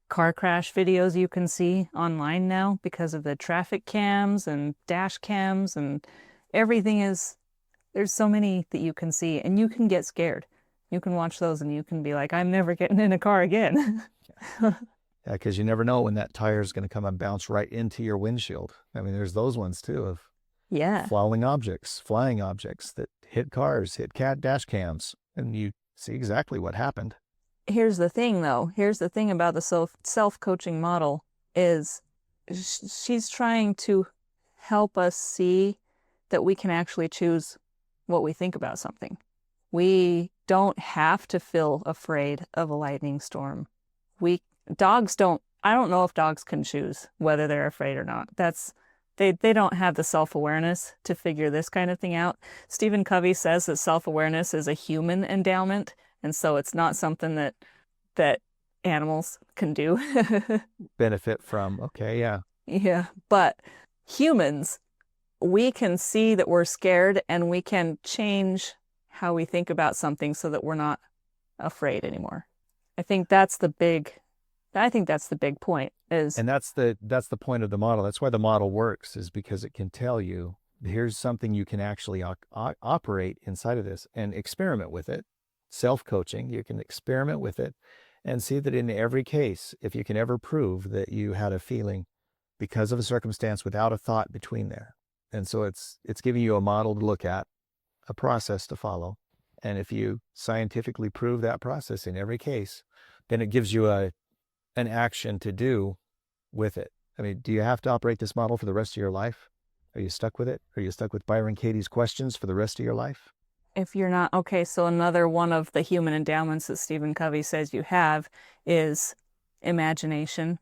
car crash videos you can see online now because of the traffic cams and dash cams and everything is there's so many that you can see and you can get scared. You can watch those and you can be like, I'm never getting in a car again. Yeah, because you never know when that tire is going to come and bounce right into your windshield. I mean, there's those ones too of Yeah. flying objects that hit cars, hit dash cams, and you see exactly what happened. Here's the thing though. Here's the thing about the self-coaching model is she's trying to help us see that we can actually choose what we think about something. We don't have to feel afraid of a lightning storm. Dogs don't, I don't know if dogs can choose whether they're afraid or not. They don't have the self-awareness to figure this kind of thing out. Stephen Covey says that self-awareness is a human endowment, and so it's not something that animals can do. Benefit from, okay, yeah. Yeah, but humans, we can see that we're scared and we can change how we think about something so that we're not afraid anymore. I think that's the big point is, And that's the point of the model. That's why the model works, is because it can tell you, here's something you can actually operate inside of this and experiment with it. Self-coaching, you can experiment with it and see that in every case, if you can ever prove that you had a feeling because of a circumstance without a thought between there. And so it's giving you a model to look at, a process to follow. And if you scientifically prove that process in every case, then it gives you an action to do with it. I mean, do you have to operate this model for the rest of your life? Are you stuck with it? Are you stuck with Byron Katie's questions for the rest of your life? if you're not, okay, so another one of the human endowments that Stephen Covey says you have is imagination.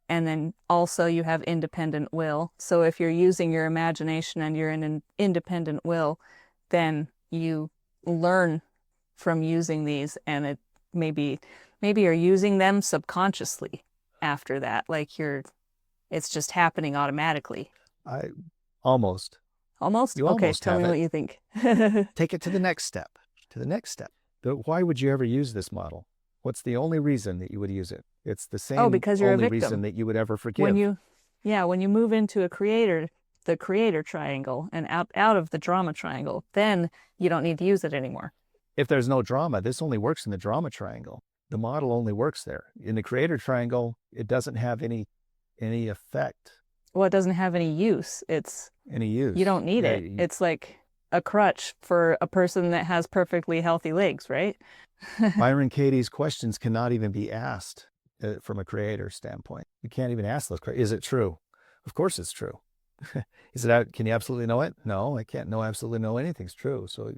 And then also you have independent will. So if you're using your imagination and you're in an independent will, then you learn from using these, and it maybe you're using them subconsciously after that. Like it's just happening automatically. Almost. Almost? You Okay, almost tell have me it. what you think. Take it to the next step. Why would you ever use this model? What's the only reason that you would use it? It's the same because you're only a victim. reason that you would ever forgive. When you move into the creator triangle and out of the drama triangle, then you don't need to use it anymore. If there's no drama, this only works in the drama triangle. The model only works there. In the creator triangle, it doesn't have any effect. Well, it doesn't have any use. Any use. You don't need it. It's like a crutch for a person that has perfectly healthy legs, right? Byron Katie's questions cannot even be asked from a creator standpoint. You can't even ask those questions. Is it true? Of course it's true. Is it out? Can you absolutely know it? No, I can't absolutely know anything's true. So,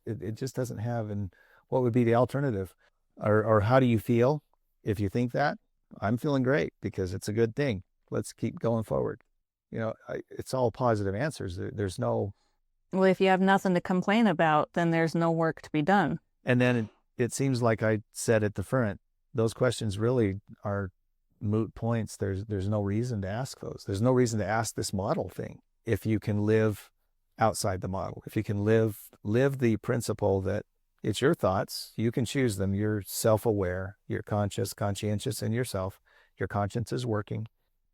it just doesn't have. And what would be the alternative? Or how do you feel if you think that? I'm feeling great because it's a good thing. Let's keep going forward. It's all positive answers. There's no. Well, if you have nothing to complain about, then there's no work to be done. And then it seems like I said at the front, those questions really are moot points. There's no reason to ask those. There's no reason to ask this model thing. If you can live outside the model, if you can live the principle that it's your thoughts, you can choose them. You're self-aware, you're conscientious in yourself. Your conscience is working.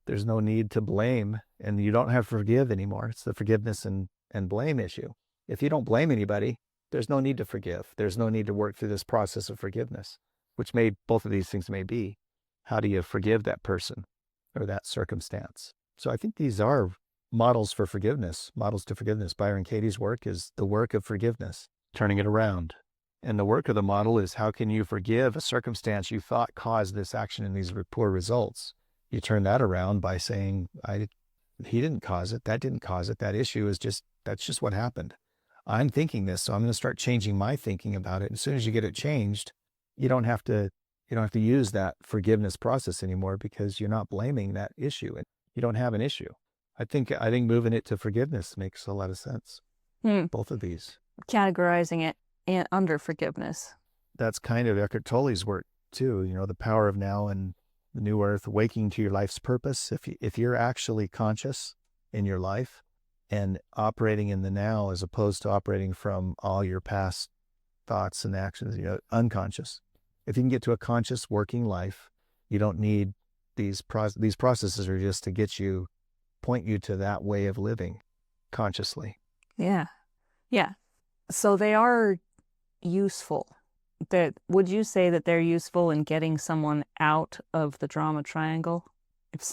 There's no need to blame, and you don't have to forgive anymore. It's the forgiveness and blame issue. If you don't blame anybody, there's no need to forgive. There's no need to work through this process of forgiveness, which both of these things may be. How do you forgive that person or that circumstance? So I think these are models for forgiveness, models to forgiveness. Byron Katie's work is the work of forgiveness, turning it around. And the work of the model is, how can you forgive a circumstance you thought caused this action and these poor results? You turn that around by saying, he didn't cause it. That didn't cause it. That issue that's just what happened. I'm thinking this, so I'm going to start changing my thinking about it. As soon as you get it changed, you don't have to use that forgiveness process anymore, because you're not blaming that issue and you don't have an issue. I think moving it to forgiveness makes a lot of sense. Both of these. Categorizing it under forgiveness. That's kind of Eckhart Tolle's work too. The power of now and the new earth, waking to your life's purpose. If you're actually conscious in your life and operating in the now, as opposed to operating from all your past thoughts and actions, unconscious. If you can get to a conscious working life, you don't need these processes are just to point you to that way of living consciously. Yeah. So they are useful. Would you say that they're useful in getting someone out of the drama triangle? If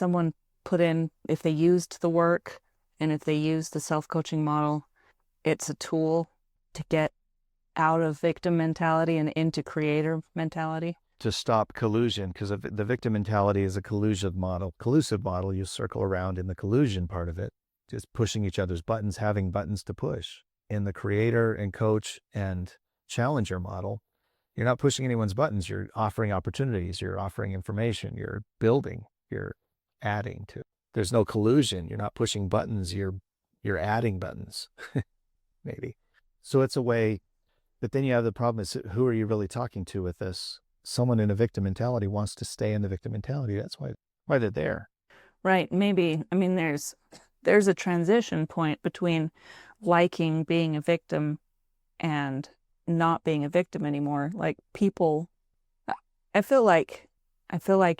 they used the work and if they used the self-coaching model, it's a tool to get out of victim mentality and into creator mentality? To stop collusion, because the victim mentality is a collusive model. You circle around in the collusion part of it, just pushing each other's buttons, having buttons to push. In the creator and coach and challenger model, you're not pushing anyone's buttons. You're offering opportunities. You're offering information. You're building. You're adding to. There's no collusion. You're not pushing buttons. You're adding buttons, maybe. So it's a way. But then you have the problem is, who are you really talking to with this? Someone in a victim mentality wants to stay in the victim mentality. That's why they're there. Right. Maybe. I mean, there's a transition point between liking being a victim and not being a victim anymore. Like people, I feel like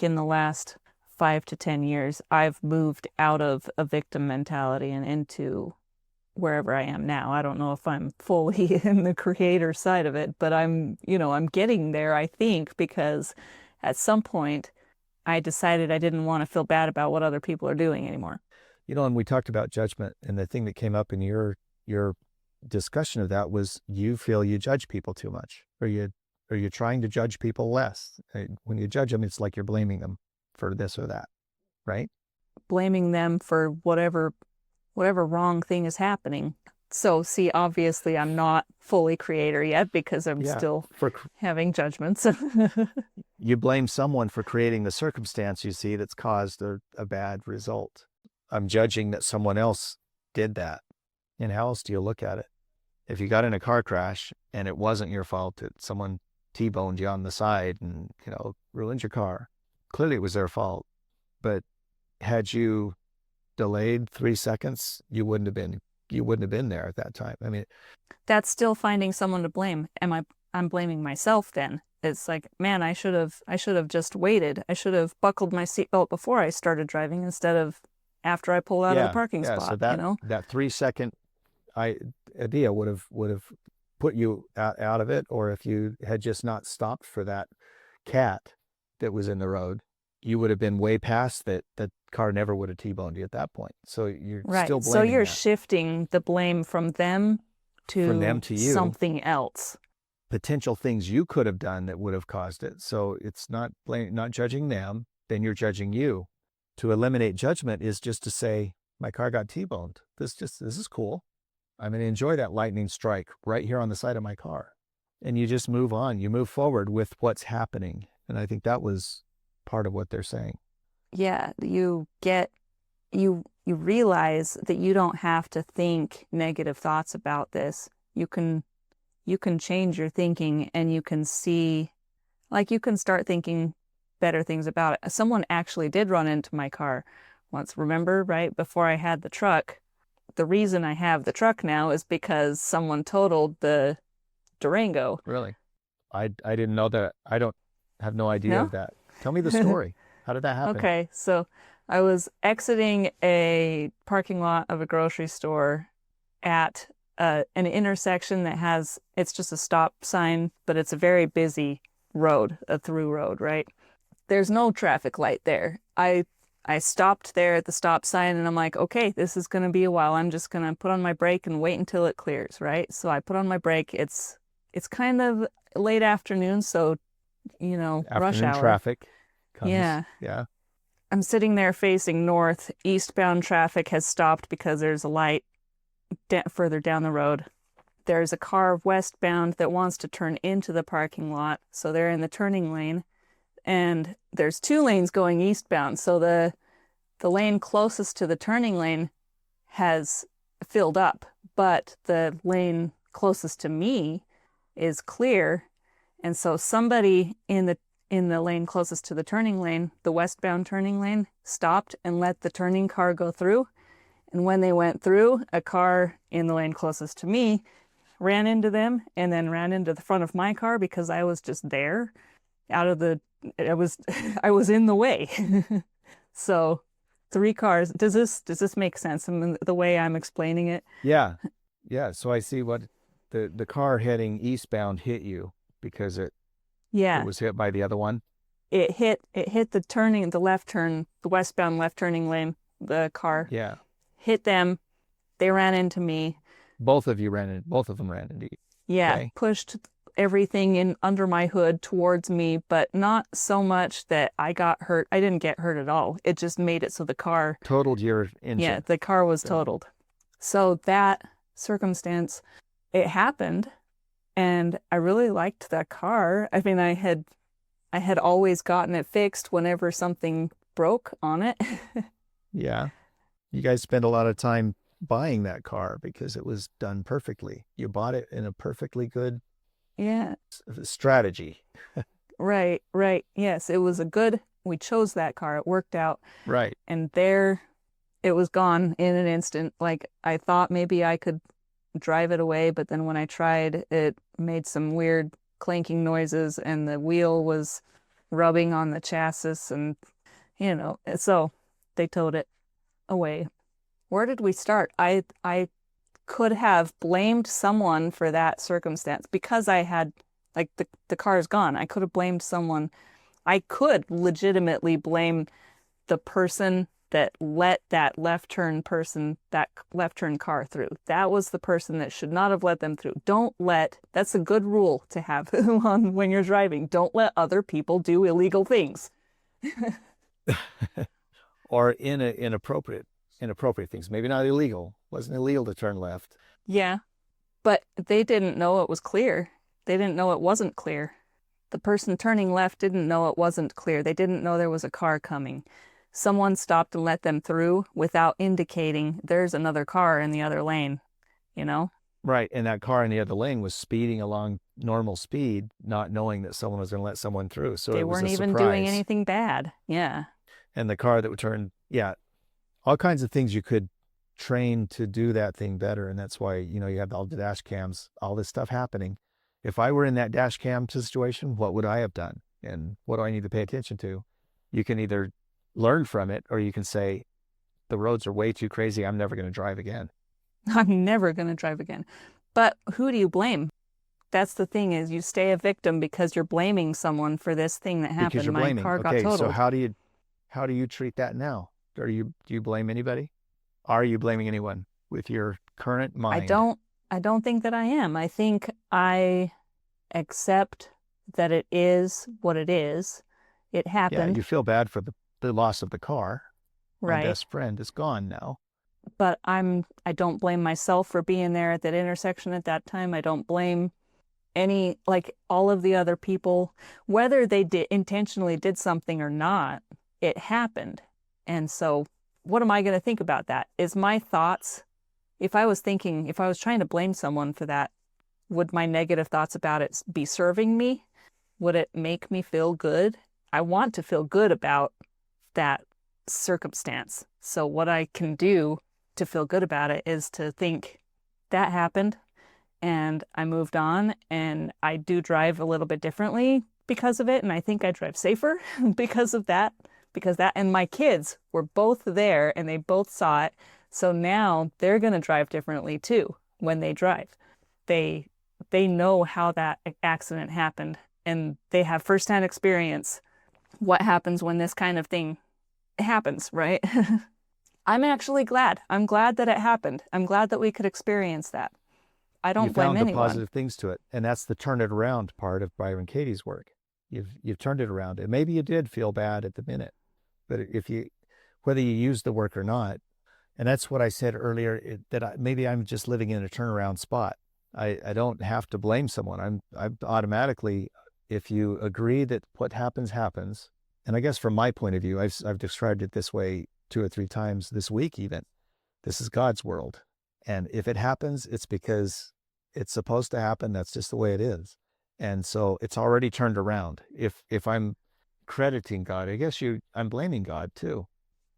in the last 5 to 10 years, I've moved out of a victim mentality and into wherever I am now. I don't know if I'm fully in the creator side of it, but I'm getting there, I think, because at some point I decided I didn't want to feel bad about what other people are doing anymore. And we talked about judgment, and the thing that came up in your discussion of that was you feel you judge people too much, or you're trying to judge people less. When you judge them, it's like you're blaming them for this or that, right? Blaming them for whatever wrong thing is happening. So see, obviously I'm not fully creator yet because I'm still having judgments. You blame someone for creating the circumstance you see that's caused a bad result. I'm judging that someone else did that. And how else do you look at it? If you got in a car crash and it wasn't your fault, that someone T-boned you on the side and, ruined your car, clearly it was their fault. But had you delayed 3 seconds, you wouldn't have been there at that time. I mean, that's still finding someone to blame. I'm blaming myself then. It's like, man, I should have just waited. I should have buckled my seatbelt before I started driving instead of after I pulled out of the parking spot. So that 3 second idea would have put you out of it. Or if you had just not stopped for that cat that was in the road, you would have been way past that. That car never would have T-boned you at that point. So you're still blaming. So you're shifting the blame from them to you. Something else. Potential things you could have done that would have caused it. So it's not judging them, then you're judging you. To eliminate judgment is just to say, my car got T-boned. This is cool. I'm going to enjoy that lightning strike right here on the side of my car. And you just move on. You move forward with what's happening. And I think that was part of what they're saying. Yeah, you realize that you don't have to think negative thoughts about this. You can change your thinking, and you can see, like, you can start thinking better things about it. Someone actually did run into my car once. Remember, right before I had the truck, the reason I have the truck now is because someone totaled the Durango. Really? I didn't know that. I don't have no idea of that. Tell me the story. How did that happen? Okay, so I was exiting a parking lot of a grocery store at an intersection that it's just a stop sign, but it's a very busy road, a through road, right? There's no traffic light there. I stopped there at the stop sign, and I'm like, okay, this is going to be a while. I'm just going to put on my brake and wait until it clears, right? So I put on my brake. It's kind of late afternoon, so, rush hour. Traffic comes. Yeah. I'm sitting there facing north. Eastbound traffic has stopped because there's a light further down the road. There's a car westbound that wants to turn into the parking lot, so they're in the turning lane. And there's 2 lanes going eastbound, so the lane closest to the turning lane has filled up, but the lane closest to me is clear. And so somebody in the lane closest to the turning lane, the westbound turning lane, stopped and let the turning car go through. And when they went through, a car in the lane closest to me ran into them and then ran into the front of my car because I was just there. I was in the way. So 3 cars. Does this make sense? I mean, the way I'm explaining it? Yeah. So I see what the car heading eastbound hit you because it was hit by the other one. It hit the left turn, the westbound left turning lane. The car hit them. They ran into me. Both of them ran into you. Yeah, okay. Pushed everything in under my hood towards me, but not so much that I got hurt. I didn't get hurt at all. It just made it so the car totaled your engine. Yeah, the car was totaled. So that circumstance, it happened, And I really liked that car. I mean, I had always gotten it fixed whenever something broke on it. Yeah. You guys spent a lot of time buying that car because it was done perfectly. You bought it in a perfectly good Yeah. strategy. Right, right. Yes, we chose that car. It worked out. Right. And there it was gone in an instant. Like I thought maybe I could drive it away, but then when I tried, it made some weird clanking noises and the wheel was rubbing on the chassis and so they towed it away. Where did we start? I could have blamed someone for that circumstance because I had like the car's gone. I could have blamed someone. I could legitimately blame the person that let that left turn car through. That was the person that should not have let them through. That's a good rule to have when you're driving. Don't let other people do illegal things. Or inappropriate things. Maybe not illegal. Wasn't illegal to turn left. Yeah, but they didn't know it was clear. They didn't know it wasn't clear. The person turning left didn't know it wasn't clear. They didn't know there was a car coming. Someone stopped and let them through without indicating there's another car in the other lane, you know? Right. And that car in the other lane was speeding along normal speed, not knowing that someone was going to let someone through. So They it was weren't a even surprise. doing anything bad. Yeah. And the car that would turn, yeah, all kinds of things you could train to do that thing better. And that's why, you have all the dash cams, all this stuff happening. If I were in that dash cam situation, what would I have done? And what do I need to pay attention to? You can either learn from it or you can say, the roads are way too crazy. I'm never going to drive again. I'm never going to drive again. But who do you blame? That's the thing is you stay a victim because you're blaming someone for this thing that happened. Because you're My blaming. car got Okay, so totaled. how do you treat that now? Do you blame anybody? Are you blaming anyone with your current mind? I don't think that I am. I think I accept that it is what it is. It Yeah, happened, you feel bad for the loss of the car. My right? best friend is gone now. But I don't blame myself for being there at that intersection at that time. I don't blame all of the other people, whether they intentionally did something or not, it happened. And so what am I going to think about that? Is my thoughts, if I was trying to blame someone for that, would my negative thoughts about it be serving me? Would it make me feel good? I want to feel good about that circumstance. So what I can do to feel good about it is to think that happened and I moved on and I do drive a little bit differently because of it. And I think I drive safer because of that, and my kids were both there and they both saw it. So now they're going to drive differently too when they drive. They know how that accident happened and they have firsthand experience what happens when this kind of thing happens, right? I'm actually glad. I'm glad that it happened. I'm glad that we could experience that. I don't You blame found the anyone. positive things to it, and that's the turn it around part of Byron Katie's work. You've turned it around, and maybe you did feel bad at the minute, but whether you use the work or not, and that's what I said earlier, maybe I'm just living in a turnaround spot. I don't have to blame someone. I'm automatically, if you agree that what happens happens, and I guess from my point of view, I've described it this way 2 or 3 times this week even. This is God's world. And if it happens, it's because it's supposed to happen. That's just the way it is. And so it's already turned around. If I'm crediting God, I guess I'm blaming God too.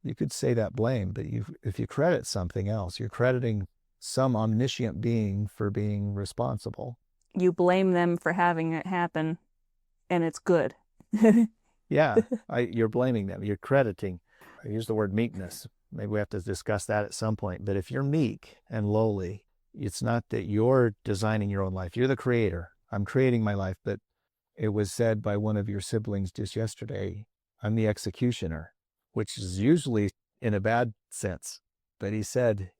You could say that blame, but if you credit something else, you're crediting some omniscient being for being responsible. You blame them for having it happen, and it's good. Yeah, you're blaming them. You're crediting. I use the word meekness. Maybe we have to discuss that at some point. But if you're meek and lowly, it's not that you're designing your own life. You're the creator. I'm creating my life. But it was said by one of your siblings just yesterday, I'm the executioner, which is usually in a bad sense. But he said,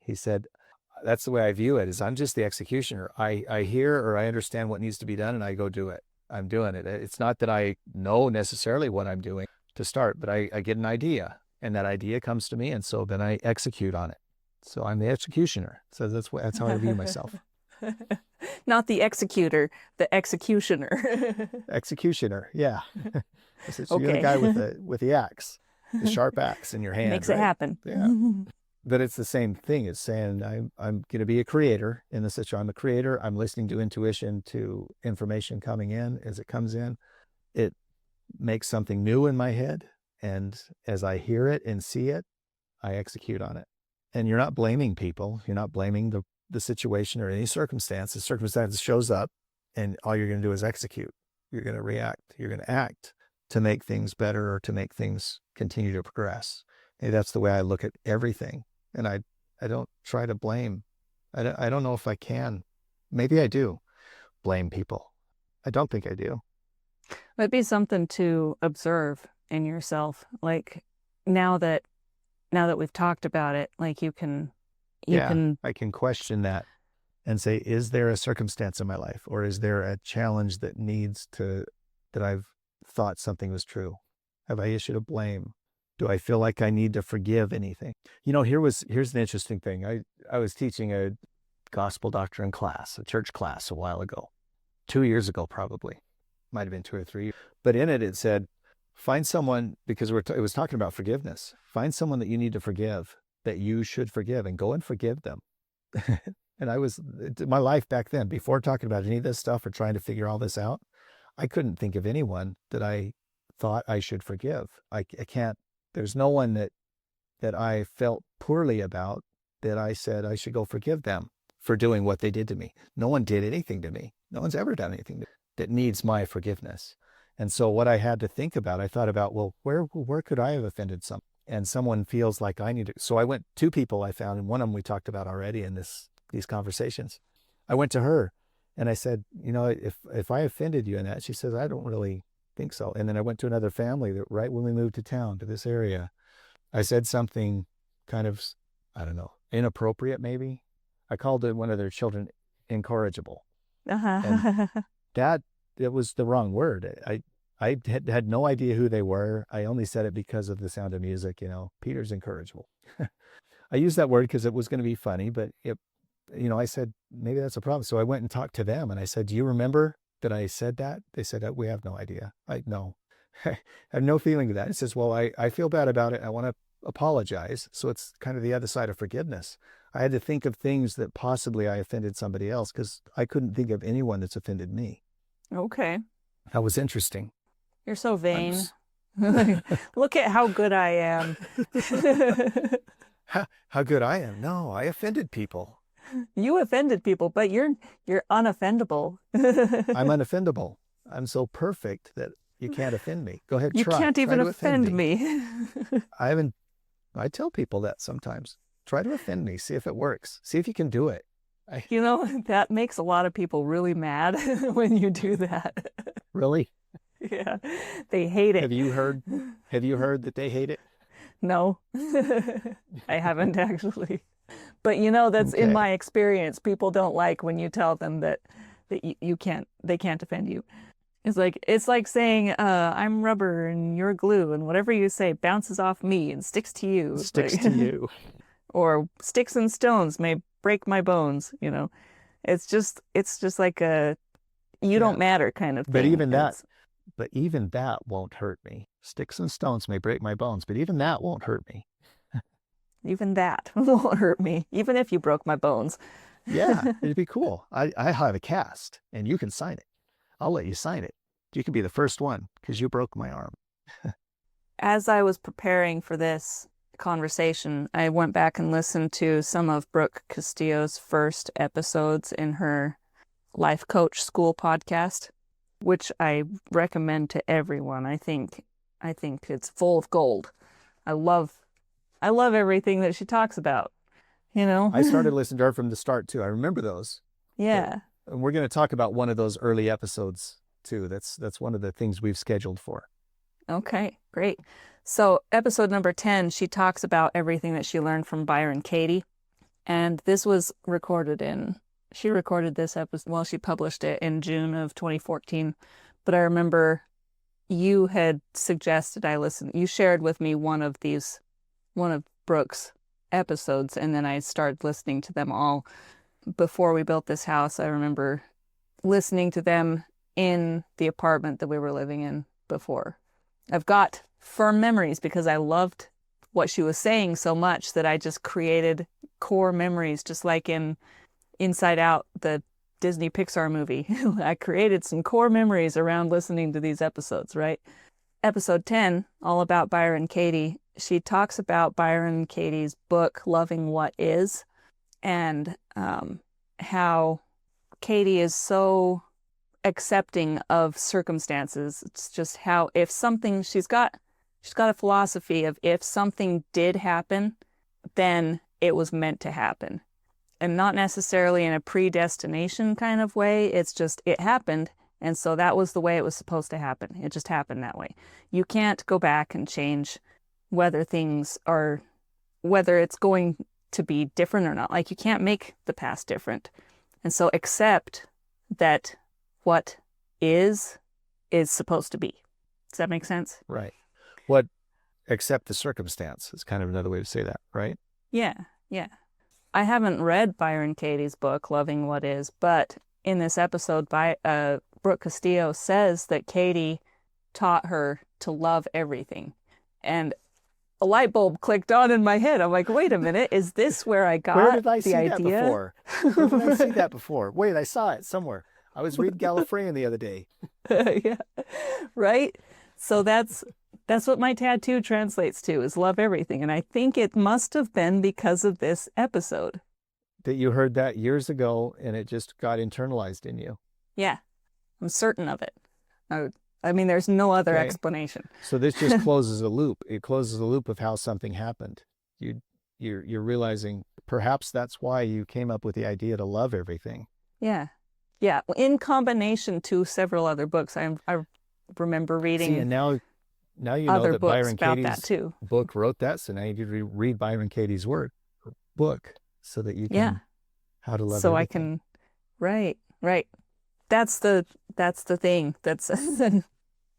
that's the way I view it, is I'm just the executioner. I hear or I understand what needs to be done and I go do it. I'm doing it. It's not that I know necessarily what I'm doing to start, but I get an idea and that idea comes to me. And so then I execute on it. So I'm the executioner. So that's how I view myself. Not the executor, the executioner. Executioner. Yeah. So you're the Okay. guy with the axe, the sharp axe in your hand, Makes it right? happen. Yeah. But it's the same thing as saying I'm going to be a creator in the situation. I'm a creator. I'm listening to intuition, to information coming in as it comes in. It makes something new in my head. And as I hear it and see it, I execute on it. And you're not blaming people. You're not blaming the situation or any circumstance. The circumstance shows up and all you're going to do is execute. You're going to react. You're going to act to make things better or to make things continue to progress. And that's the way I look at everything. And I don't try to blame. I don't know if I can. Maybe I do blame people. I don't think I do. It'd be something to observe in yourself. Like now that we've talked about it, like you can I can question that and say, is there a circumstance in my life or is there a challenge that I've thought something was true? Have I issued a blame? Do I feel like I need to forgive anything? Here's an interesting thing. I was teaching a gospel doctrine class, a church class a while ago, 2 years ago, probably, might've been 2 or 3, but in it said, find someone, because it was talking about forgiveness. Find someone that you need to forgive, that you should forgive, and go and forgive them. And my life back then, before talking about any of this stuff or trying to figure all this out, I couldn't think of anyone that I thought I should forgive. I can't, there's no one that I felt poorly about that I said I should go forgive them for doing what they did to me. No one did anything to me. No one's ever done anything that needs my forgiveness. And so what I had to think about, I thought about, well, where could I have offended someone? And someone feels like I need to. So I went, 2 people I found, and one of them we talked about already in these conversations. I went to her and I said, if I offended you in that, she says, I don't really think so. And then I went to another family that right when we moved to town, to this area, I said something kind of, I don't know, inappropriate maybe. I called one of their children incorrigible. And it was the wrong word. I had no idea who they were. I only said it because of the Sound of Music, Peter's incorrigible. I used that word because it was going to be funny, but I said, maybe that's a problem. So I went and talked to them and I said, do you remember that I said that? They said, we have no idea. No, I have no feeling of that. It says, well, I feel bad about it. I want to apologize. So it's kind of the other side of forgiveness. I had to think of things that possibly I offended somebody else because I couldn't think of anyone that's offended me. Okay. That was interesting. You're so vain. Look at how good I am. How good I am. No, I offended people. You offended people, but you're unoffendable. I'm unoffendable. I'm so perfect that you can't offend me. Go ahead, You can't even offend me. I tell people that sometimes. Try to offend me. See if it works. See if you can do it. That makes a lot of people really mad when you do that. Really? Yeah, they hate it. Have you heard that they hate it? No, I haven't actually. But that's Okay. in my experience. People don't like when you tell them that they can't offend you. It's like saying, I'm rubber and you're glue, and whatever you say bounces off me and sticks to you. Sticks to you. Or sticks and stones may break my bones. It's just like you don't matter kind of thing. But even that won't hurt me. Sticks and stones may break my bones, but even that won't hurt me. Even that won't hurt me, even if you broke my bones. Yeah, it'd be cool. I have a cast, and you can sign it. I'll let you sign it. You can be the first one, because you broke my arm. As I was preparing for this conversation, I went back and listened to some of Brooke Castillo's first episodes in her Life Coach School podcast, which I recommend to everyone. I think it's full of gold. I love everything that she talks about, I started listening to her from the start too. I remember those. Yeah. And we're going to talk about one of those early episodes too. That's one of the things we've scheduled for. Okay, great. So episode number 10, she talks about everything that she learned from Byron Katie. And this was she recorded this episode, she published it in June of 2014. But I remember you had suggested you shared with me one of Brooke's episodes, and then I started listening to them all. before we built this house, I remember listening to them in the apartment that we were living in before. I've got firm memories because I loved what she was saying so much that I just created core memories, just like in Inside Out, the Disney Pixar movie. I created some core memories around listening to these episodes, right? Episode 10, all about Byron Katie. She talks about Byron Katie's book, Loving What Is, and how Katie is so accepting of circumstances. It's just how if something, she's got a philosophy of if something did happen, then it was meant to happen. And not necessarily in a predestination kind of way. It's just it happened. And so that was the way it was supposed to happen. It just happened that way. You can't go back and change whether it's going to be different or not. Like you can't make the past different. And so accept that what is supposed to be. Does that make sense? Right. Accept the circumstance is kind of another way to say that, right? Yeah. I haven't read Byron Katie's book, Loving What Is, but in this episode, Brooke Castillo says that Katie taught her to love everything. And a light bulb clicked on in my head. I'm like, wait a minute, is this where I got the idea? Where did I see that before? Where did I see that before? Wait, I saw it somewhere. I was reading Gallifreyan the other day. Yeah, right? So that's what my tattoo translates to, is love everything. And I think it must have been because of this episode. That you heard that years ago and it just got internalized in you. Yeah, I'm certain of it. I mean, there's no other explanation. So this just closes a loop. It closes a loop of how something happened. You're realizing perhaps that's why you came up with the idea to love everything. Yeah. In combination to several other books, I remember reading. See, and now you know that Byron Katie's book wrote that. So now you read Byron Katie's book so that you can how to love. So everything. I can, right. That's the thing. That's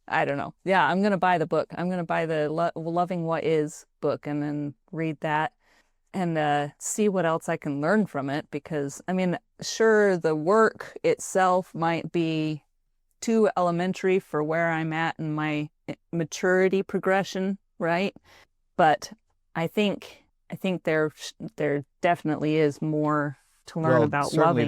I don't know. Yeah, I'm gonna buy the book. I'm gonna buy the Loving What Is book and then read that and see what else I can learn from it. Because I mean, sure, the work itself might be too elementary for where I'm at in my maturity progression, right? But I think there definitely is more to learn about loving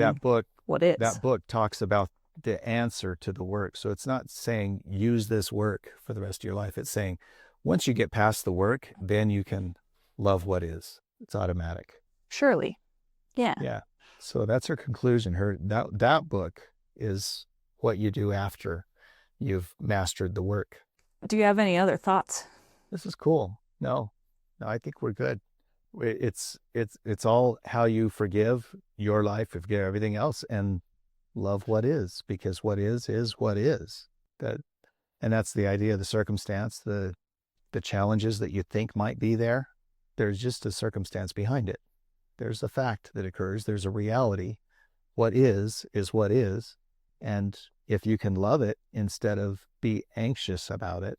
what is. That book talks about the answer to the work. So it's not saying use this work for the rest of your life. It's saying once you get past the work, then you can love what is. It's automatic. Surely. Yeah. Yeah. So that's her conclusion. That book is what you do after you've mastered the work. Do you have any other thoughts? This is cool. No, I think we're good. It's all how you forgive your life, forgive everything else, and love what is, because what is what is. And that's the idea of the circumstance, the challenges that you think might be there. There's just a circumstance behind it. There's a fact that occurs. There's a reality. What is what is. And if you can love it instead of be anxious about it,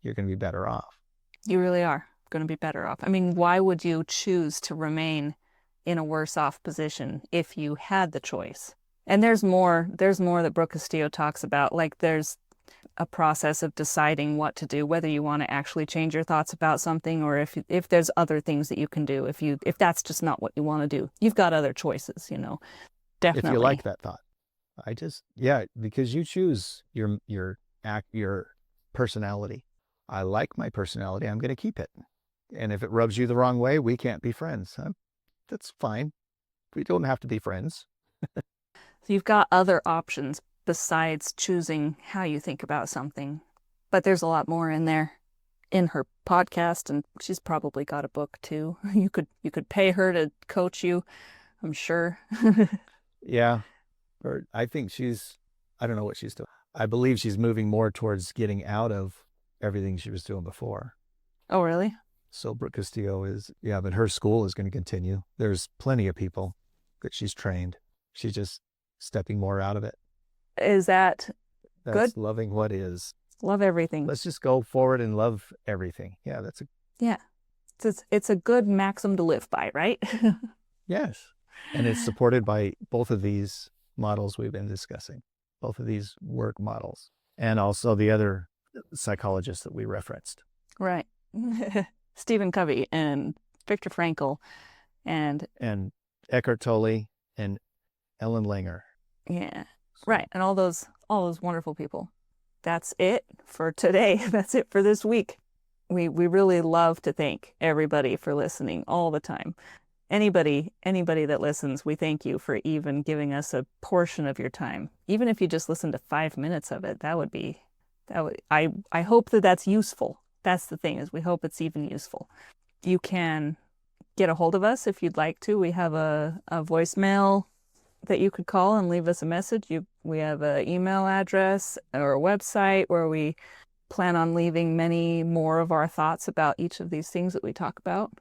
you're going to be better off. You really are going to be better off. I mean, why would you choose to remain in a worse off position if you had the choice? And there's more that Brooke Castillo talks about. Like there's a process of deciding what to do, whether you want to actually change your thoughts about something or if there's other things that you can do. If that's just not what you want to do, you've got other choices, definitely. If you like that thought. Because you choose your personality. I like my personality. I'm going to keep it. And if it rubs you the wrong way, we can't be friends. That's fine. We don't have to be friends. So you've got other options besides choosing how you think about something. But there's a lot more in there in her podcast, and she's probably got a book too. You could pay her to coach you, I'm sure. Yeah. Or I think I don't know what she's doing. I believe she's moving more towards getting out of everything she was doing before. Oh, really? So Brooke Castillo but her school is going to continue. There's plenty of people that she's trained. She's just stepping more out of it. Is that's good? Loving what is. Love everything. Let's just go forward and love everything. Yeah, it's a good maxim to live by, right? Yes. And it's supported by both of these models we've been discussing, both of these work models, and also the other psychologists that we referenced. Right. Stephen Covey and Viktor Frankl and Eckhart Tolle and Ellen Langer. yeah. Right. And all those wonderful people. That's it for today. That's it for this week. We really love to thank everybody for listening all the time. Anybody that listens, we thank you for even giving us a portion of your time. Even if you just listen to 5 minutes of it, I hope that that's useful. That's the thing, is we hope it's even useful. You can get a hold of us if you'd like to. We have a voicemail that you could call and leave us a message. We have an email address or a website where we plan on leaving many more of our thoughts about each of these things that we talk about,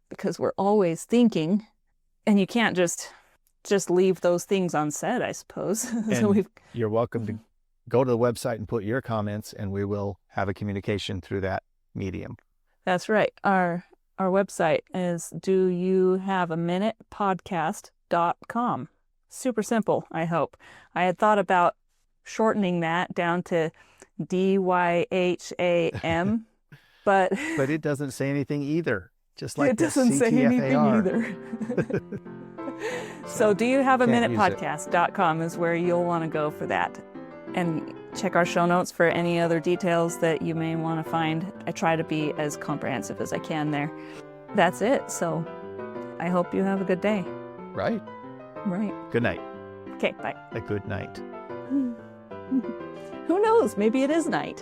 because we're always thinking, and you can't just leave those things unsaid, I suppose. And you're welcome to go to the website and put your comments, and we will have a communication through that medium. That's right. Our website is doyouhaveaminutepodcast.com. Super simple, I hope. I had thought about shortening that down to DYHAM, but it doesn't say anything either. Just like it doesn't say anything either. So doyouhaveaminutepodcast.com is where you'll want to go for that. And check our show notes for any other details that you may want to find. I try to be as comprehensive as I can there. That's it. So I hope you have a good day. Right. Good night. Okay, bye. A good night. Who knows? Maybe it is night.